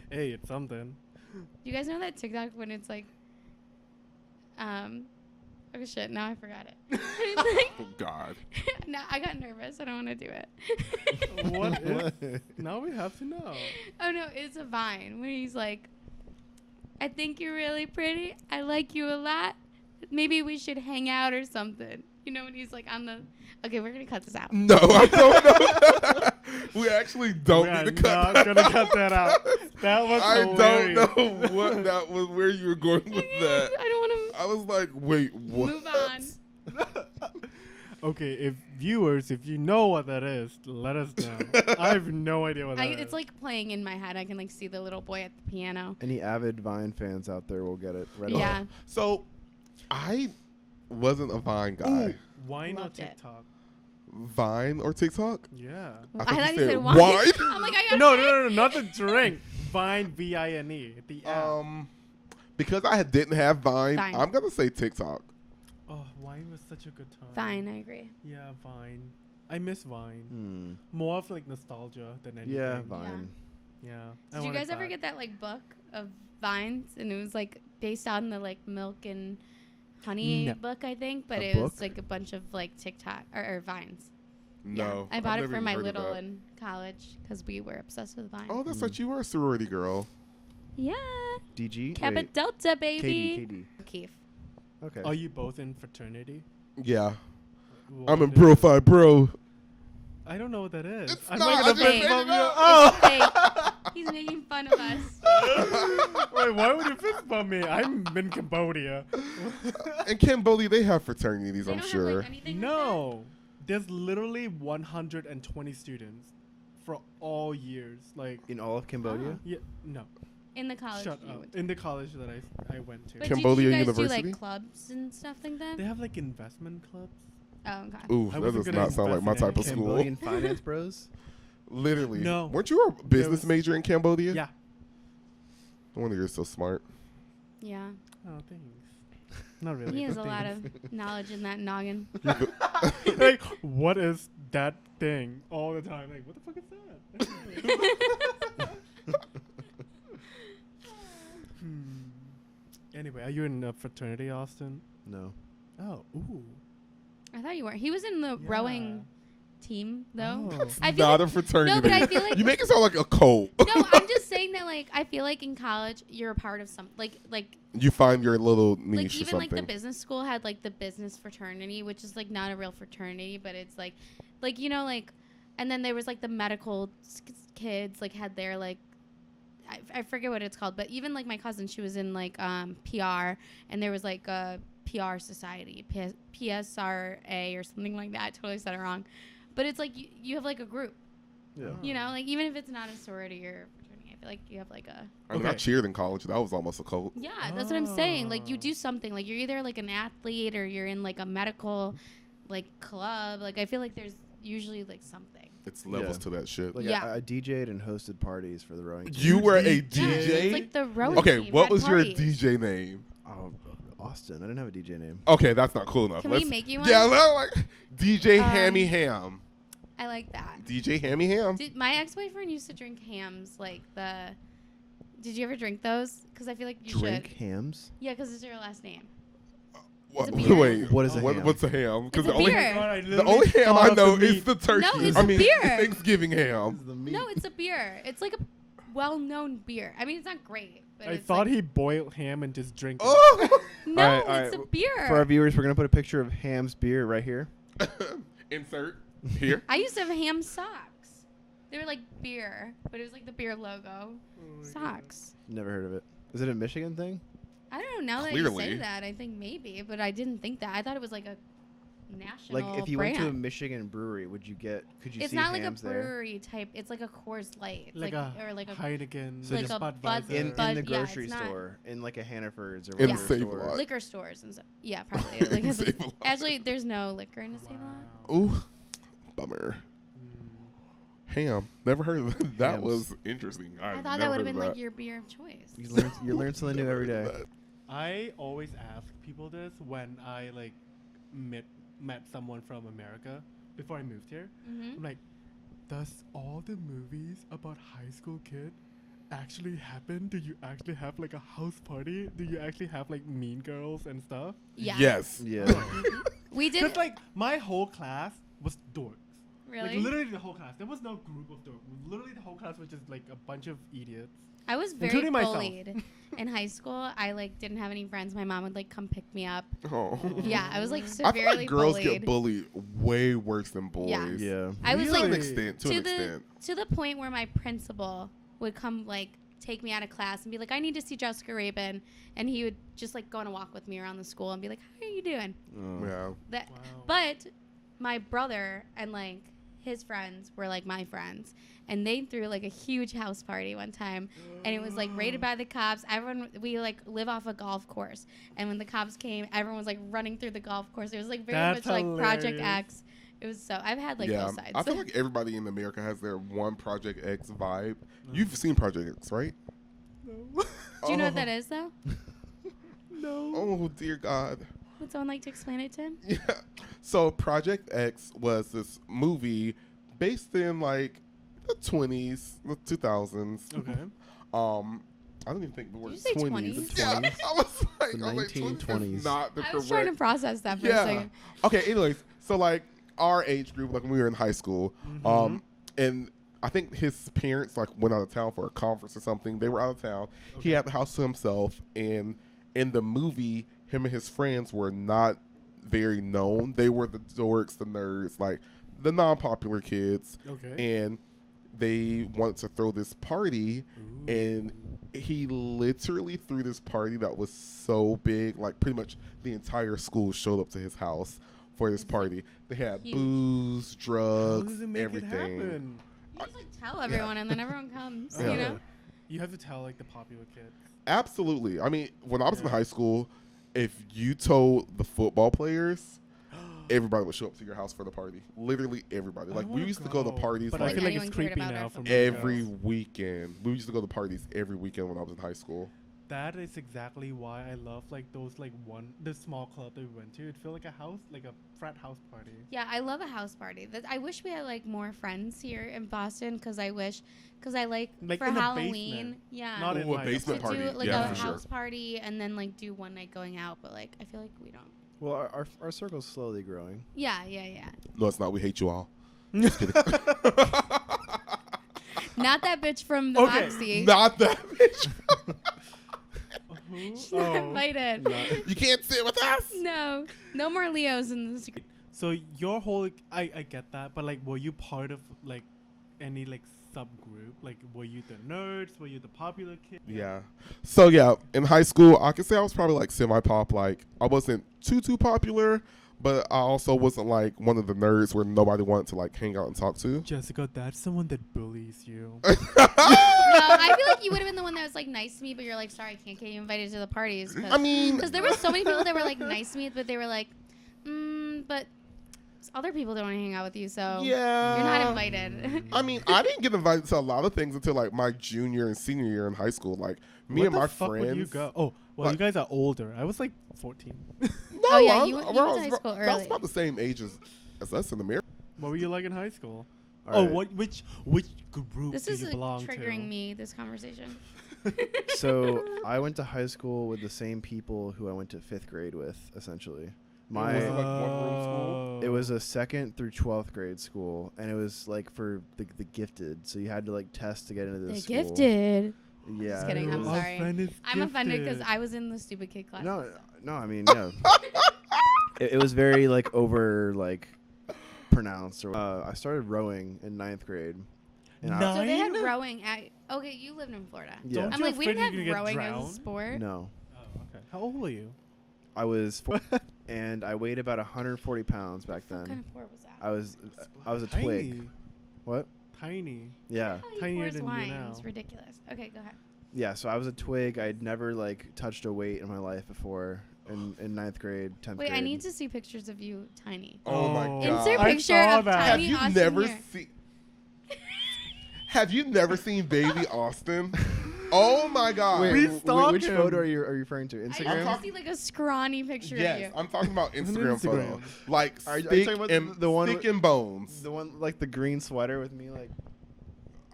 Hey, it's something. You guys know that TikTok when it's like, oh shit, now I forgot it. Oh God. No, I got nervous. I don't want to do it. What is? Now we have to know. Oh no, it's a Vine when he's like, I think you're really pretty. I like you a lot. Maybe we should hang out or something. You know, when he's like on the. Okay, we're gonna cut this out. No, I don't know. We actually don't We are need to cut not gonna cut that out. That was I hilarious. don't know what that was, where you were going with that. I don't want I was like, wait, to what? move on. Okay, if viewers, if you know what that is, let us know. I have no idea what that is. It's like playing in my head. I can like see the little boy at the piano. Any avid Vine fans out there will get it right Yeah. away. So, I wasn't a Vine guy. Wine or Loved it. TikTok? Vine or TikTok? Yeah. I I thought thought you you said said wine. wine. I'm like, I got No, not the drink. Vine, V-I-N-E. The app. Because I didn't have Vine, Vine. I'm gonna say TikTok. Oh, Vine was such a good time. Fine, I agree. Yeah, Vine. I miss Vine. Hmm. More of like nostalgia than anything. Yeah, Vine. Yeah. I Did you want it guys ever back. get that like book of vines, and it was like based on the like milk and honey No. book, I think, but A it was book? like a bunch of like TikTok or vines. No, I I've bought it never for even my heard of little that. in college because we were obsessed with vines. Oh, that's right. You were a sorority girl. Yeah, DG? Kappa Wait, Delta baby. KD. Keith. Okay. Are you both in fraternity? Yeah, What I'm in is Bro it? Fi Bro. I don't know what that is. It's I'm not, making I a just fist made bump it you. up. Oh! It's fake. He's making fun of us. Wait, why would you fist bump me? I'm in Cambodia. In Cambodia, they have fraternities, They I'm don't have, sure. like, anything like No. There's literally 120 students for all years. Like, In all of Cambodia? yeah, no. that in the college. Shut you up. went to. In the college that I went to. But Cambodia did you guys University? do like clubs and stuff like that? They have like investment clubs. Oh god. Ooh, I that wasn't does gonna not sound like my invest in type of school. Cambodian finance bros. Literally. No. Weren't you a business was- major in Cambodia? Yeah. No wonder you're so smart. Yeah. Oh, thanks. Not really. He has a but lot thanks. of knowledge in that noggin. Like, what is that thing all the time? Like, what the fuck is that? Anyway, are you in a fraternity, Austin? No. Oh, ooh. I thought you were. He was in the rowing team though. Oh. I feel Not like, a fraternity. No, but I feel like you make it sound like a cult. no, I'm just saying that like I feel like in college you're a part of some like You find your little niche like or even something. like the business school had like the business fraternity, which is like not a real fraternity, but it's like you know like, and then there was like the medical kids like had their like I forget what it's called, but even like my cousin, she was in like PR, and there was like a PR society, PSRA or something like that. I totally said it wrong, but it's like you have like a group, Yeah. you know, like even if it's not a sorority or fraternity, I feel like you have like a I mean, I Okay. cheered in college. That was almost a cult. yeah. That's what I'm saying. Like you Ah. do something. Like you're either like an athlete or you're in like a medical like club. Like I feel like there's usually like something. It's levels Yeah. to that shit. Like Yeah. I DJ'd and hosted parties for the rowing team. You were a Yeah, Yeah, DJ? it's like the rowing Okay, team what had was parties. your DJ name? Oh, Austin. I didn't have a DJ name. Okay, that's not cool enough. Can we make you one? Yeah, like DJ Hammy Ham. I like that. DJ Hammy Ham. My ex-boyfriend used to drink hams, like the. Did you ever drink those? Because I feel like you Drink should. hams? Yeah, because it's your last name. What, It's a beer. wait, What is a ham? What's a ham? It's a the only beer. the only ham I know is the turkey. No, it's I a mean, beer. Thanksgiving ham. No, it's a beer. It's like a well-known beer. I mean, it's not great, but I it's thought like, he boiled ham and just drank it. Oh! No, All right, it's all a beer. For our viewers, we're going to put a picture of Ham's beer right here. Insert here. I used to have ham socks. They were like beer, but it was like the beer logo. Socks. Never heard of it. Is it a Michigan thing? I don't know. Now that you Clearly. say that, I think maybe, but I didn't think that. I thought it was like a national Like if you brand. went to a Michigan brewery, could you It's see not like a hams there? brewery type. It's like a Coors Light. It's Like, or like a Heineken, So like just a Bud Budweiser. In Bud- the yeah, grocery it's not- store, in like a Hannaford's or In whatever Save a store. Lot. liquor stores and stuff. Yeah, probably. Like it's Save a Lot. actually, there's no liquor in the Save-A-Lot. Wow. Ooh, bummer. Ham. Never heard of that. That Hams. was interesting. I I've thought that never would have heard been of like that. your beer of choice. You learn something new every day. I always ask people this when I like met someone from America before I moved here. Mm-hmm. I'm like, does all the movies about high school kid actually happen? Do you actually have like a house party? Do you actually have like Mean Girls and stuff? Yeah. Yes. Yeah. We did. Because like my whole class was dorks. Really? Like literally the whole class. There was no group of dorks. Literally the whole class was just like a bunch of idiots. I was very Including myself. bullied in high school. I like didn't have any friends. My mom would like come pick me up. Oh. Yeah, I was like I severely feel like girls bullied. get bullied way worse than boys. Yeah. Yeah. I was To an like Really? extent. To to an the extent. to the point where my principal would come like take me out of class and be like, I need to see Jessica Rabin, and he would just like go on a walk with me around the school and be like, how are you doing? Oh. Yeah. That, Wow. but my brother and like his friends were like my friends, and they threw like a huge house party one time, and it was like raided by the cops. We like live off a golf course, and when the cops came, everyone was like running through the golf course. It was like very That's much like Project hilarious. X. It was so I've had like yeah. both sides. I feel like everybody in America has their one Project X vibe. You've seen Project X, right? No. Do you know what that is though? No. Oh dear God. Would someone like to explain it to him? Yeah. So Project X was this movie based in like the 20s, the 2000s. Okay. I don't even think the word you say 20s. 20s? Yeah, I was like, The I was like, 20s 1920s. is not the I was correct. trying to process that for a Yeah. second. Okay. Anyways, so like our age group, like when we were in high school, and I think his parents like went out of town for a conference or something. They were out of town. He had the house to himself, and in the movie, him and his friends were not very known. They were the dorks, the nerds, like the non-popular kids, Okay. and they wanted to throw this party, and he literally threw this party that was so big, like pretty much the entire school showed up to his house for this party. They had Huge. booze, How drugs, does it make it everything. happen? You just like tell everyone, and then everyone comes. Yeah. You know. You have to tell like the popular kids. Absolutely. I mean, when I was in Yeah. high school, if you told the football players, everybody would show up to your house for the party. Literally everybody. I Like, we wanna used to go to parties but I I like feel like anyone it's cared creepy about now our from football. every weekend. We used to go to parties every weekend when I was in high school. That is exactly why I love like those like the small club that we went to. It felt like a house, like a frat house party. Yeah, I love a house party. I wish we had like more friends here in Boston because I like for in a Halloween. basement. Yeah. Not Ooh, in a my basement to party. do like Yeah, a for sure. house party and then like do one night going out, but like I feel like we don't. Well, our circle's slowly growing. Yeah. No, it's not. We hate you all. Not that bitch from the Okay, Moxie. Not that bitch. Who? She's not invited. You can't sit with us. No more Leos in this. So your whole I get that, but like, were you part of like any like subgroup? Like, were you the nerds? Were you the popular kid? Yeah. So yeah, in high school, I could say I was probably like semi-pop. Like, I wasn't too popular, but I also wasn't like one of the nerds where nobody wanted to like hang out and talk to. Jessica, that's someone that bullies you. No, I feel like you would have been the one that was like nice to me, but you're like, sorry, I can't get you invited to the parties. I mean, Because there were so many people that were like nice to me, but they were like, but other people don't want to hang out with you, so yeah, you're not invited. I mean, I didn't get invited to a lot of things until like my junior and senior year in high school. Like me What and the my fuck friends. Would you go? Oh, well, like- you guys are older. I was like 14. No, Oh, yeah, I you was- went I to was- high school That was early. about the same age as us in America. What were you like in high school? All right. Which group This do is you belong triggering to? me, this conversation. So I went to high school with the same people who I went to 5th grade with, essentially. Was it My like one room school? it was a 2nd through 12th grade school, and it was like for the gifted. So you had to like test to get into The this school. gifted. Yeah. Just kidding, I'm Oh, our sorry. friend is I'm offended because gifted. I was in the stupid kid class. No, I mean, yeah. It was very like over like pronounced. Or I started rowing in 9th grade. And No. So they had Nine? rowing at. Okay, you lived in Florida. Yeah. Don't I'm you like, we afraid didn't you're have gonna get rowing as a drowned? sport. no, Oh, okay. How old were you? I was 4 and I weighed about 140 pounds back then. What kind of sport was that? I was a Tiny. twig. What? Tiny. Yeah. Oh, you tinier pours than you wine. now. It's ridiculous. Okay, go ahead. Yeah, so I was a twig. I'd never like touched a weight in my life before. In 9th grade, 10th Wait, grade. I need to see pictures of you tiny. Oh my Oh. god. Insert I picture saw of that. Have tiny you Austin never here. seen? Have you never seen Baby Austin? Oh my god. Wait, We which stalked him. photo are you referring to? I Instagram? need to see like a scrawny picture Yes, of you. I'm talking about Instagram photo. Instagram. Like Are you stick talking about and the one stick with- and bones. The one like the green sweater with me like.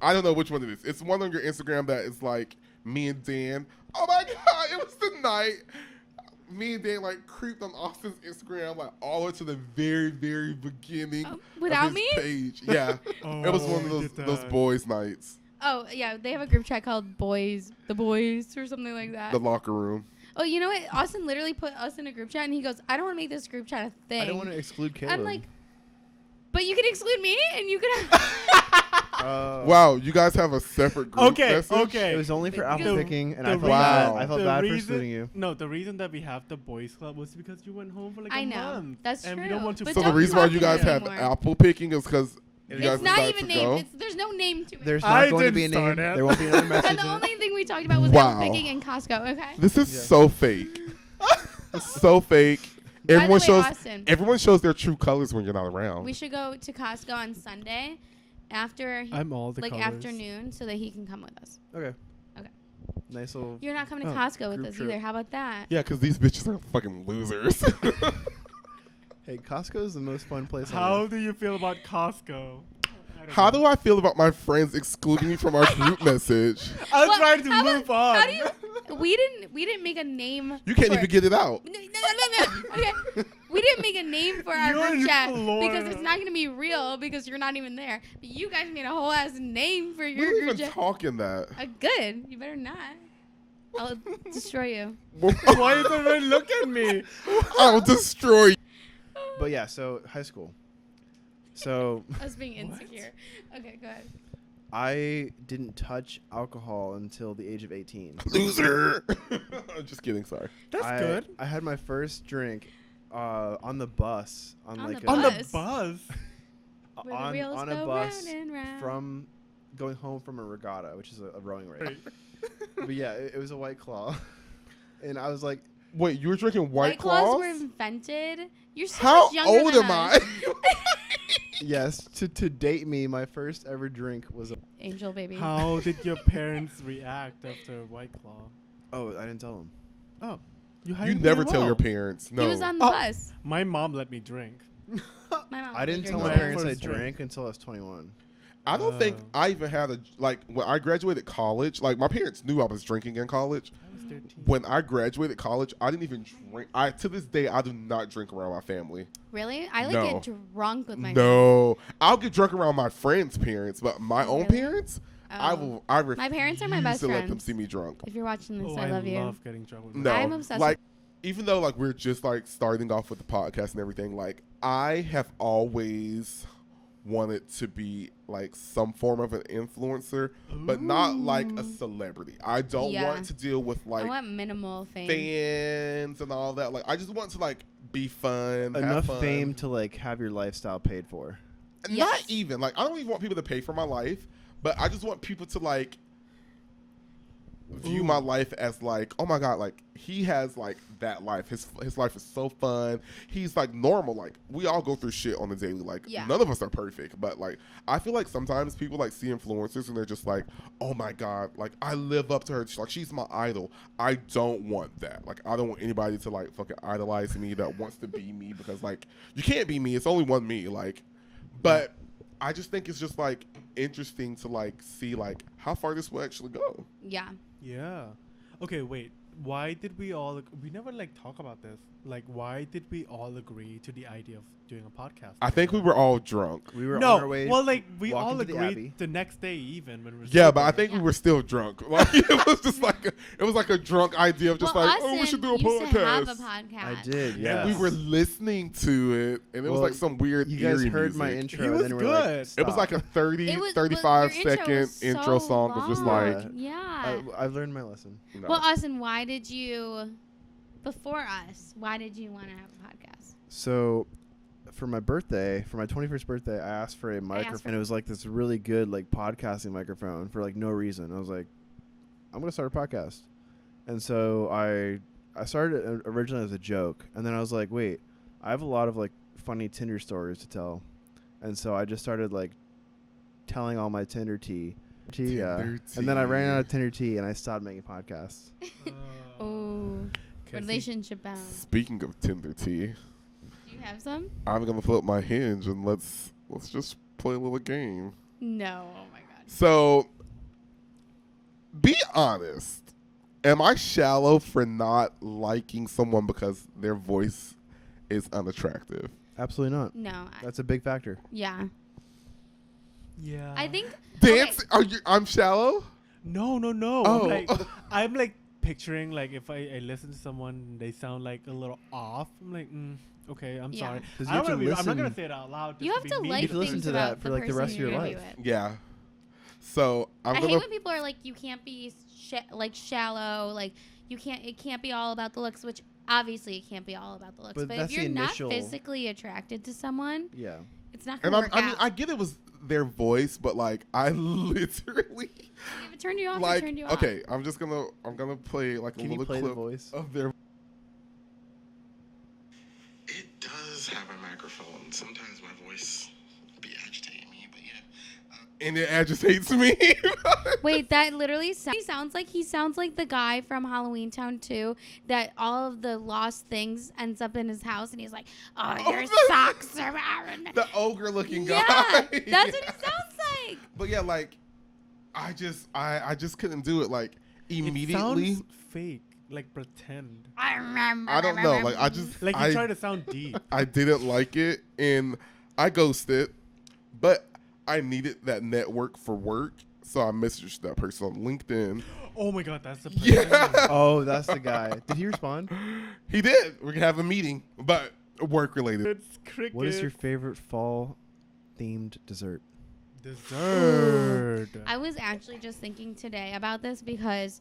I don't know which one it is. It's one on your Instagram that is like me and Dan. Oh my god, it was the night me and Dan like creeped on Austin's Instagram like all the way to the very, very beginning without of his me? page. Yeah, it was one we of did those that. boys' nights. Oh, yeah, they have a group chat called the boys or something like that. The locker room. Oh, you know what? Austin literally put us in a group chat and he goes, I don't want to make this group chat a thing. I don't want to exclude Caleb. I'm like, but you can exclude me and you can. Wow, you guys have a separate group Okay, message? okay. It was only for apple Because picking, and the I felt reason- Wow. bad. I felt the bad for reason- excluding you. No, the reason that we have the boys club was because you went home for like I a know. month. That's and true. we don't want to. But So the don't reason why talk you to guys me have anymore. apple picking is because you It's guys It's not decided even to named. go? There's no name to it. There's I not going to be a didn't name. start it. There won't be another and message. the only thing we talked about was Wow. apple picking in Costco. Okay. This is Yeah. so fake. It's so fake. By the Everyone way, shows Austin, everyone shows their true colors when you're not around. we should go to Costco on Sunday after I'm all the like colors. afternoon so that he can come with us. Okay. Okay. Nice little. You're not coming to Oh, Costco with group us trip. either. How about that? Yeah, because these bitches are fucking losers. Hey, Costco is the most fun place. How on earth. do you feel about Costco? How do I feel about my friends excluding me from our group message? I'm Well, trying to how move about- on. How do you? We didn't make a name. You can't for even it. get it out. No. Okay. We didn't make a name for our You're group in chat because Florida. it's not going to be real because you're not even there. But you guys made a whole ass name for We your don't group even chat. talking that. Good. You better not. I'll destroy you. Why is everyone look at me? I'll destroy you. But yeah, so high school. So I was being insecure. Okay, go ahead. I didn't touch alcohol until the age of 18. Loser. Just kidding. Sorry. That's I, good. I had my first drink on the bus on, On like the On bus. the bus. Where the on wheels a go bus round and round. from going home from a regatta, which is a rowing race. Right. But yeah, it was a White Claw, and I was like, Wait, you were drinking White Claws Claws? were invented. You're so How much younger old than am us. I? Yes, to date me, my first ever drink was a. Angel baby. How did your parents react after White Claw? Oh, I didn't tell them. Oh, You hadn't never been tell your involved. parents. No. He was on the Oh. bus. My mom let me drink. My mom I didn't tell my My parents I first drink. drank until I was 21. I don't think Oh. I even had a like when I graduated college. Like my parents knew I was drinking in college. I was 13. When I graduated college, I didn't even drink. To this day, I do not drink around my family. Really? I like No. get drunk with my No, I'll get drunk around my friends' parents, but my own Really? parents, Oh. I refuse My parents are my best to let them friends. see me drunk. If you're watching this, Oh, I love you. love getting drunk with my No, I'm obsessed like even though like we're just like starting off with the podcast and everything, like I have always wanted to be like some form of an influencer, but not like a celebrity. I don't Yeah. want to deal with I like want minimal fame. fans and all that. Like I just want to like be fun, have Enough fun. fame to like have your lifestyle paid for. Not Yes. even like I don't even want people to pay for my life, but I just want people to like view my life as like, oh my god, like he has like that life. His life is so fun. He's like normal. Like we all go through shit on the daily. Like Yeah. none of us are perfect, but like I feel like sometimes people like see influencers and they're just like, oh my god, like I live up to her. Like she's my idol. I don't want that. Like I don't want anybody to like fucking idolize me that wants to be me because like you can't be me. It's only one me. Like, but I just think it's just like interesting to like see like how far this will actually go. Yeah. Yeah. Okay, wait. Why did we all... We never, like, talk about this. Like, why did we all agree to the idea of doing a podcast? I think we were all drunk. We were No, on our way. well, like, we walking all to the agreed Abbey. the next day even when we were Yeah, but I sober. think we Yeah. were still drunk. Like it was just like it was like a drunk idea of just well, like, oh, we should do a used to have a podcast. podcast. I did, And yeah. And we were listening to it, and it was Well, like some weird. You guys eerie heard my music. intro, He and was then we're good. like, It was like a 30, It was, 35 your intro second was intro so song was just long. like, Yeah. I've learned my lesson. no. Well, Austin, why did you, before us, why did you want to have a podcast? So, for my birthday, for my 21st birthday, I asked for a microphone. And it was like this really good like podcasting microphone for like no reason. I was like, I'm gonna start a podcast, and so I started it originally as a joke, and then I was like, wait, I have a lot of like funny Tinder stories to tell, and so I just started like telling all my Tinder tea. Tinder And then I ran tea. out of Tinder tea, and I stopped making podcasts. Oh, relationship bound. Speaking of Tinder tea, Do you have some? I'm gonna flip my hinge and let's just play a little game. No. Oh my god. So, be honest. Am I shallow for not liking someone because their voice is unattractive? Absolutely not. No. That's a big factor. Yeah. Yeah. I think. Dance? Okay. Are you? I'm shallow. No. Oh. I'm like picturing like if I listen to someone, they sound like a little off. I'm like, okay, I'm Yeah. sorry. 'Cause I you have don't to wanna be, I'm not gonna listen- say it out loud. just You have be to mean like You have to listen things to that about for, the like, the rest person of your you're gonna life. be with. Yeah. So I'm I gonna. hate when people are like, you can't be like shallow, like you can't. It can't be all about the looks, which obviously it can't be all about the looks. But But that's if the you're not initial- physically attracted to someone, Yeah. it's not and gonna work I mean, out. I get it was their voice, but like I literally If it turned you off, like. it turned you off. Okay, I'm gonna play like a Can you little play the clip voice? of their. It does have a microphone. Sometimes my voice be agitating me, but yeah. And it agitates me. Wait, that literally sounds like the guy from Halloween Town 2 that all of the lost things ends up in his house and he's like, oh, your socks are The ogre looking yeah, guy. that's what he sounds like. But yeah, like I just couldn't do it. Like It immediately. sounds fake, like pretend. I remember. I don't know. Like I just Like you I, try to sound deep. I didn't like it and I ghosted, but I needed that network for work, so I messaged that person on LinkedIn. Oh my god, that's the Yeah. Oh, that's the guy. Did he respond? He did. We're gonna have a meeting, but work related. It's cricket. What is your favorite fall themed dessert? dessert? I was actually just thinking today about this because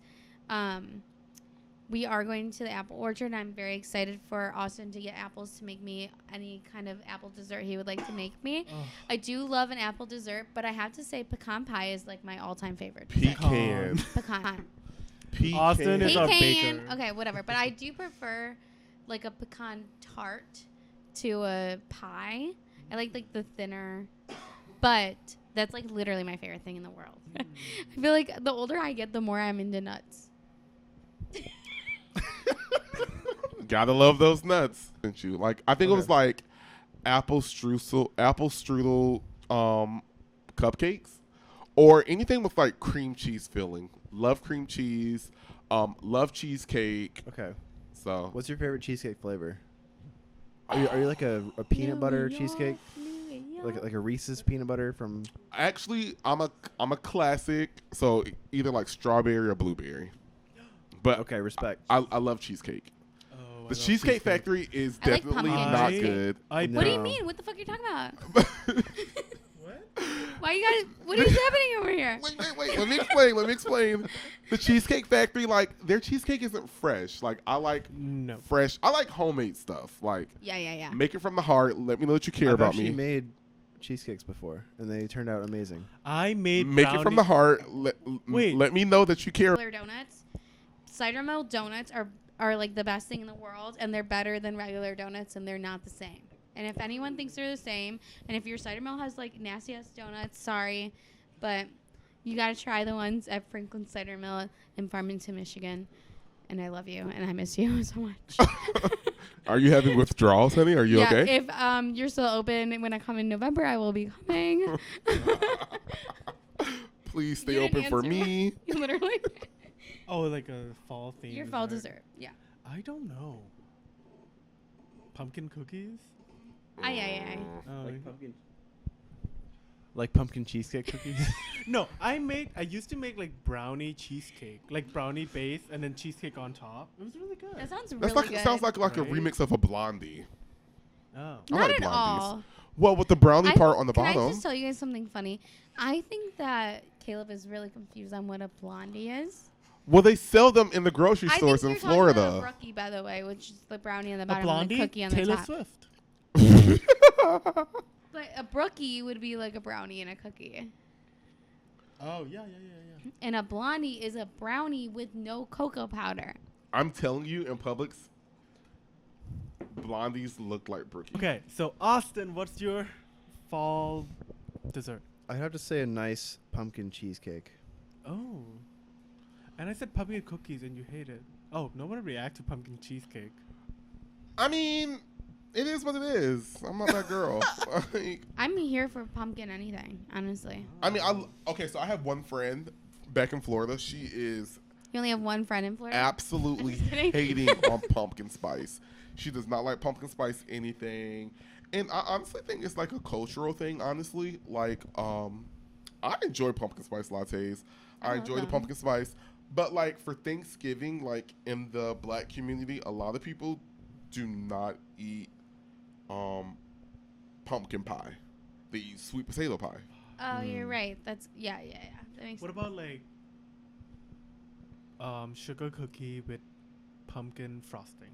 we are going to the apple orchard and I'm very excited for Austin to get apples to make me any kind of apple dessert he would like to make me. Ugh. I do love an apple dessert, but I have to say pecan pie is like my all-time favorite. Pecan. Pecan. Austin is our Pecan. baker. Okay, whatever. But I do prefer like a pecan tart to a pie. I like the thinner, but that's like literally my favorite thing in the world. I feel like the older I get, the more I'm into nuts. Gotta love those nuts, didn't you? Like I think it Okay. was like apple strudel cupcakes, or anything with like cream cheese filling. Love cream cheese. Love cheesecake. Okay. So What's your favorite cheesecake flavor? Are you like a peanut butter cheesecake? Like a Reese's peanut butter from? actually, I'm a classic. So either like strawberry or blueberry. But Okay, respect. I love cheesecake. Oh, I The love Cheesecake Factory is I like definitely pumpkin not cheesecake. good. What do you No. mean? What the fuck are you talking about? What? Why you guys? What is happening over here? Wait. Let me explain. The Cheesecake Factory, like, their cheesecake isn't fresh. Like, I like No. fresh. I like homemade stuff. Like, Yeah. make it from the heart. Let me know that you care I've about actually me. made cheesecakes before, and they turned out amazing. I made Make it from the heart. Wait. Let me know that you care. Regular donuts, cider milk donuts are like the best thing in the world, and they're better than regular donuts, and they're not the same. And if anyone thinks they're the same, and if your cider mill has like nasty ass donuts, sorry, but you gotta try the ones at Franklin Cider Mill in Farmington, Michigan. And I love you, and I miss you so much. Are you having withdrawals, honey? Are you yeah, okay? if you're still open when I come in November, I will be coming. Please stay You didn't open for answer me. Literally, Oh, like a fall theme. your fall dessert. Yeah. I don't know. Pumpkin cookies? Aye. Oh, Like pumpkin cheesecake cookies. no, I used to make like brownie cheesecake, like brownie base and then cheesecake on top. It was really good. That sounds That's really like good. sounds like a Right? remix of a Blondie. Oh. I Not like at blondies. all. Well, with the brownie I part think- on the can bottom. I just tell you guys something funny? I think that Caleb is really confused on what a blondie is. Well, they sell them in the grocery I stores think in you're talking about a Florida. brookie, by the way, which is the brownie on the A bottom blondie? and the cookie on Taylor the top. Swift. But a brookie would be like a brownie and a cookie. Oh, yeah. And a blondie is a brownie with no cocoa powder. I'm telling you, in Publix, blondies look like brookies. Okay, so Austin, what's your fall dessert? I'd have to say a nice pumpkin cheesecake. Oh. And I said pumpkin cookies and you hate it. Oh, no one react to pumpkin cheesecake. I mean, it is what it is. I'm not that girl. Like, I'm here for pumpkin anything, honestly. I mean, okay, so I have one friend back in Florida. She is You only have one friend in Florida? absolutely I'm just kidding. hating on pumpkin spice. She does not like pumpkin spice anything. And I honestly think it's like a cultural thing, honestly. Like, I enjoy pumpkin spice lattes. I love enjoy the them. pumpkin spice. But, like, for Thanksgiving, like, in the black community, a lot of people do not eat pumpkin pie. They eat sweet potato pie. Oh, you're right. That's, yeah. That makes What sense. about like sugar cookie with pumpkin frosting?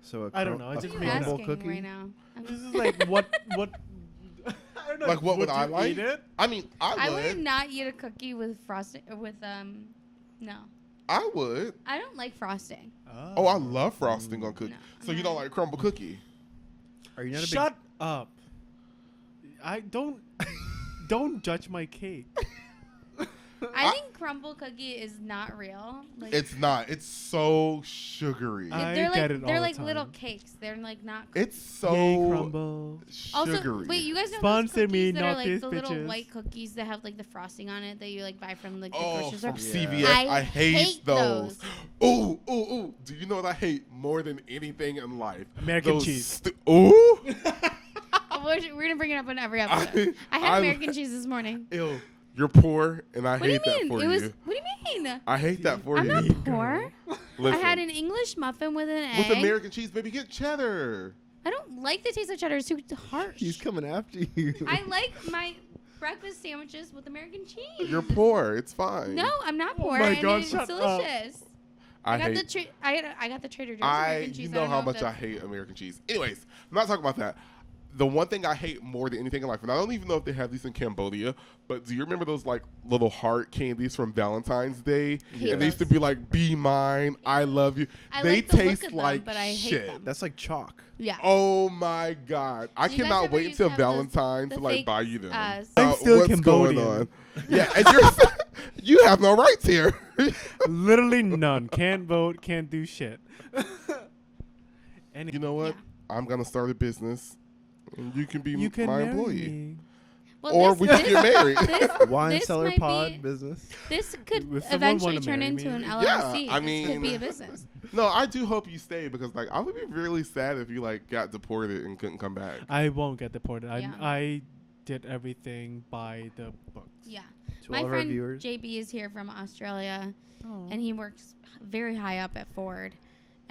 So I don't know, I What just are made you it up. crumble asking cookie. right now? This is like what I don't know. Like, what would I you like? Eat it? I mean, I I would would. not eat a cookie with frosting, no. I would. I don't like frosting. Oh, I love frosting on cookies. No, So you no. don't like crumble cookie? Are you not a big Shut up! I don't judge my cake. I think crumble cookie is not real. Like, It's not. It's so sugary. I they're get like it all they're the like little time. cakes. They're like not. It's so Yay, crumble. Also, sugary. wait, you guys know Sponsor those me, cookies that are not like these the little bitches. white cookies that have like the frosting on it that you like buy from like the Oh, grocery store? from Yeah. CVS. I hate those. Ooh. Do you know what I hate more than anything in life? American Those cheese. Ooh. Oh, we're gonna bring it up in every episode. I had I- American cheese this morning. Ew. You're poor, and I What do you hate that mean? for It was. you. What do you mean? I hate that for I'm you. not poor. I Listen, had an English muffin with an egg. with American cheese, baby, get cheddar. I don't like the taste of cheddar. It's too harsh. He's coming after you. I like my breakfast sandwiches with American cheese. You're poor. It's fine. No, I'm not poor. my and God, it's shut up. delicious. I got hate. I got the Trader Joe's American cheese. You I know don't how if much I that's- hate American cheese. Anyways, I'm not talking about that. the one thing I hate more than anything in life, and I don't even know if they have these in Cambodia, but do you remember those like little heart candies from Valentine's Day? Hate And they used to those. be like, "Be mine, I love you." I They like the look taste of them, like but I hate shit. them. That's like chalk. Yeah. Oh my god! I Do you guys cannot ever wait used to until have those- Valentine's the to like fake, buy you them. I'm still what's Cambodian. going on? Yeah, and you have no rights here. Literally none. Can't vote. Can't do shit. You know what? Yeah. I'm gonna start a business, and you can be You can my marry employee, me. Well, or this, we can get married. Wine This Cellar might Pod be- business. This could Would someone eventually wanna turn marry into me? an Yeah, LLC. I This could be mean- a business. No, I do hope you stay because like I would be really sad if you like got deported and couldn't come back. I won't get deported. Yeah. I did everything by the books. Yeah. To My all of our friend viewers. JB is here from Australia, Oh. and he works very high up at Ford.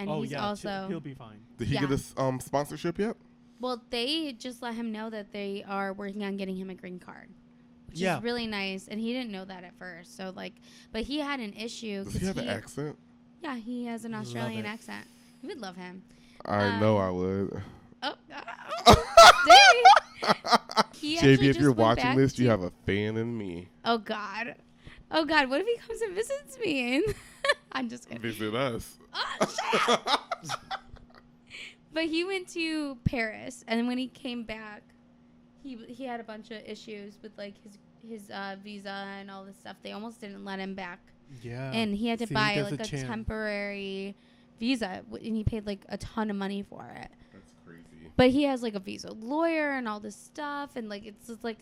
And oh he's yeah, also he'll be fine. Did he Yeah. get a sponsorship yet? well. They just let him know that they are working on getting him a green card, which Yeah. is really nice. And he didn't know that at first. So like, but he had an issue. Does 'cause he have an accent? Yeah, he has an Love Australian it. accent. You would love him. I know I would. Oh, dang. He actually JB, if just you're went watching back this, you to- have a fan in me. Oh God. Oh God. What if he comes and visits me? I'm just kidding. Visit us. Oh, shut up. But he went to Paris, and when he came back, he had a bunch of issues with like his visa and all this stuff. They almost didn't let him back, Yeah. and he had to See, buy there's like a chance. temporary visa, and he paid like a ton of money for it. That's crazy. But he has like a visa lawyer and all this stuff, and like it's just like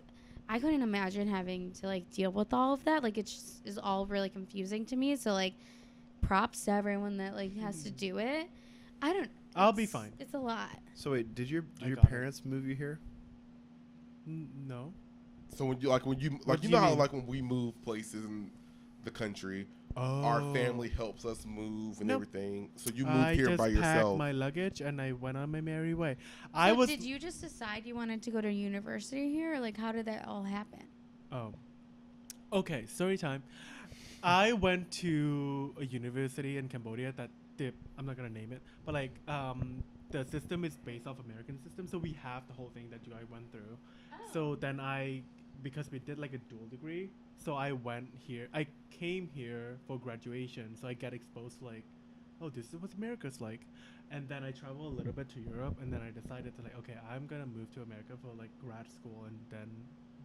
I couldn't imagine having to like deal with all of that. Like it just is all really confusing to me. So like, props to everyone that like has to do it. I don't. I'll be it's- fine. It's a lot. So wait, did your I got it. parents move you here? No. So when you What you do know you how mean? like when we move places in the country, Oh. our family helps us move and Nope. everything. So you moved I here just by packed yourself. my luggage and I went on my merry way. So did you just decide you wanted to go to university here, or like how did that all happen? Oh. Okay, story time. I went to a university in Cambodia that I'm not gonna name it, but like the system is based off American system, so we have the whole thing that you guys went through. So then because we did like a dual degree, so I went here. I came here for graduation, so I get exposed to like, oh, this is what America's like. And then I traveled a little bit to Europe, and then I decided to like, okay, I'm gonna move to America for like grad school, and then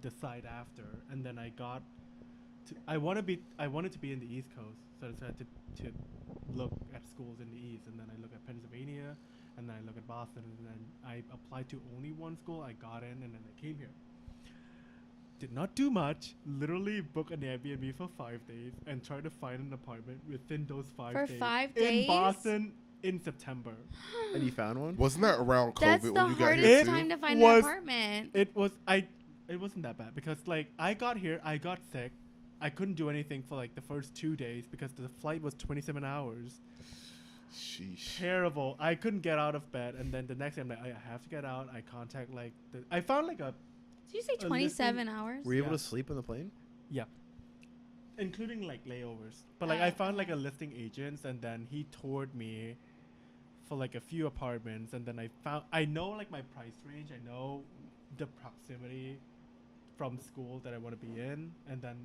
decide after. And then I wanted to be in the East Coast, so I decided to look at schools in the East, and then I look at Pennsylvania, and then I look at Boston, and then I applied to only one school. I got in, and then I came here. Did not do much. Literally book an Airbnb for 5 days and try to find an apartment within those 5 For days. 5 in days? Boston in September. And you found one? Wasn't that around COVID That's when the you got hardest here It time too? to find was- an apartment. It wasn't that bad because like I got here, I got sick. I couldn't do anything for like the first 2 days because the flight was 27 hours. Sheesh. Terrible. I couldn't get out of bed, and then the next day I'm like, I have to get out. I contact like I found like a Did you say listing- 27 hours? Were you able Yeah. to sleep on the plane? including like layovers. But like I found like a Uh-huh. listing agents, and then he toured me for like a few apartments, and then I know like my price range. I know the proximity from school that I want to be in, and then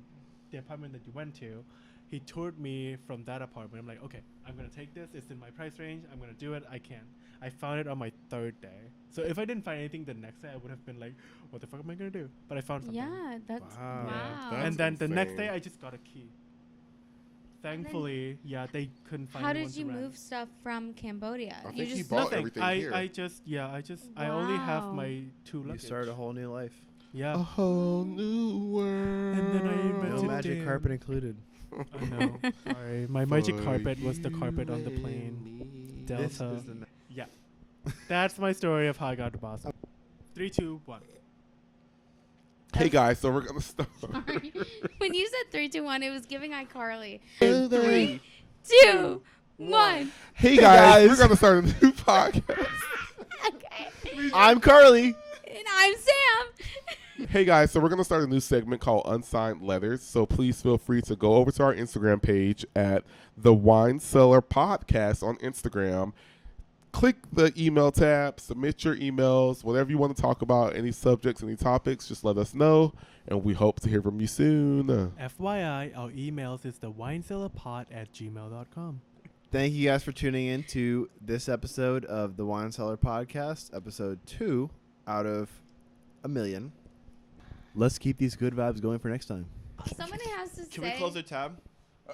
the apartment that you went to, he toured me from that apartment. I'm like, okay, I'm gonna take this. It's in my price range. I'm gonna do it. I can. I found it on my 3rd day. So if I didn't find anything the next day, I would have been like, what the fuck am I gonna do? But I found something. Yeah, that's Wow. wow. That's And then the next insane. day, I just got a key. Thankfully, yeah, they couldn't find How anyone did to you rent. move stuff from Cambodia? I You think he just bought Nothing. everything I here. I only have Wow. my 2 You luggage. started a whole new life. Yeah. A whole new world. And then I No invented magic Dan. carpet included. I know. Sorry. My magic carpet was the carpet on the plane. This Delta. is the Yeah. That's my story of how I got to Boston. 3, 2, 1. Hey guys, so we're gonna start. Sorry. When you said 3, 2, 1, it was giving iCarly. 3, 2, 1. Hey guys, we're gonna start a new podcast. Okay. I'm Carly. And I'm Sam. Hey guys, so we're gonna start a new segment called Unsigned Letters. So please feel free to go over to our Instagram page at the Wine Cellar Podcast on Instagram. click the email tab, submit your emails, whatever you want to talk about, any subjects, any topics, just let us know, and we hope to hear from you soon. FYI, our emails is the winecellarpod@gmail.com. Thank you guys for tuning in to this episode of the Wine Cellar Podcast, episode 2 out of a million. Let's keep these good vibes going for next time. Somebody has to Can say. we close the tab?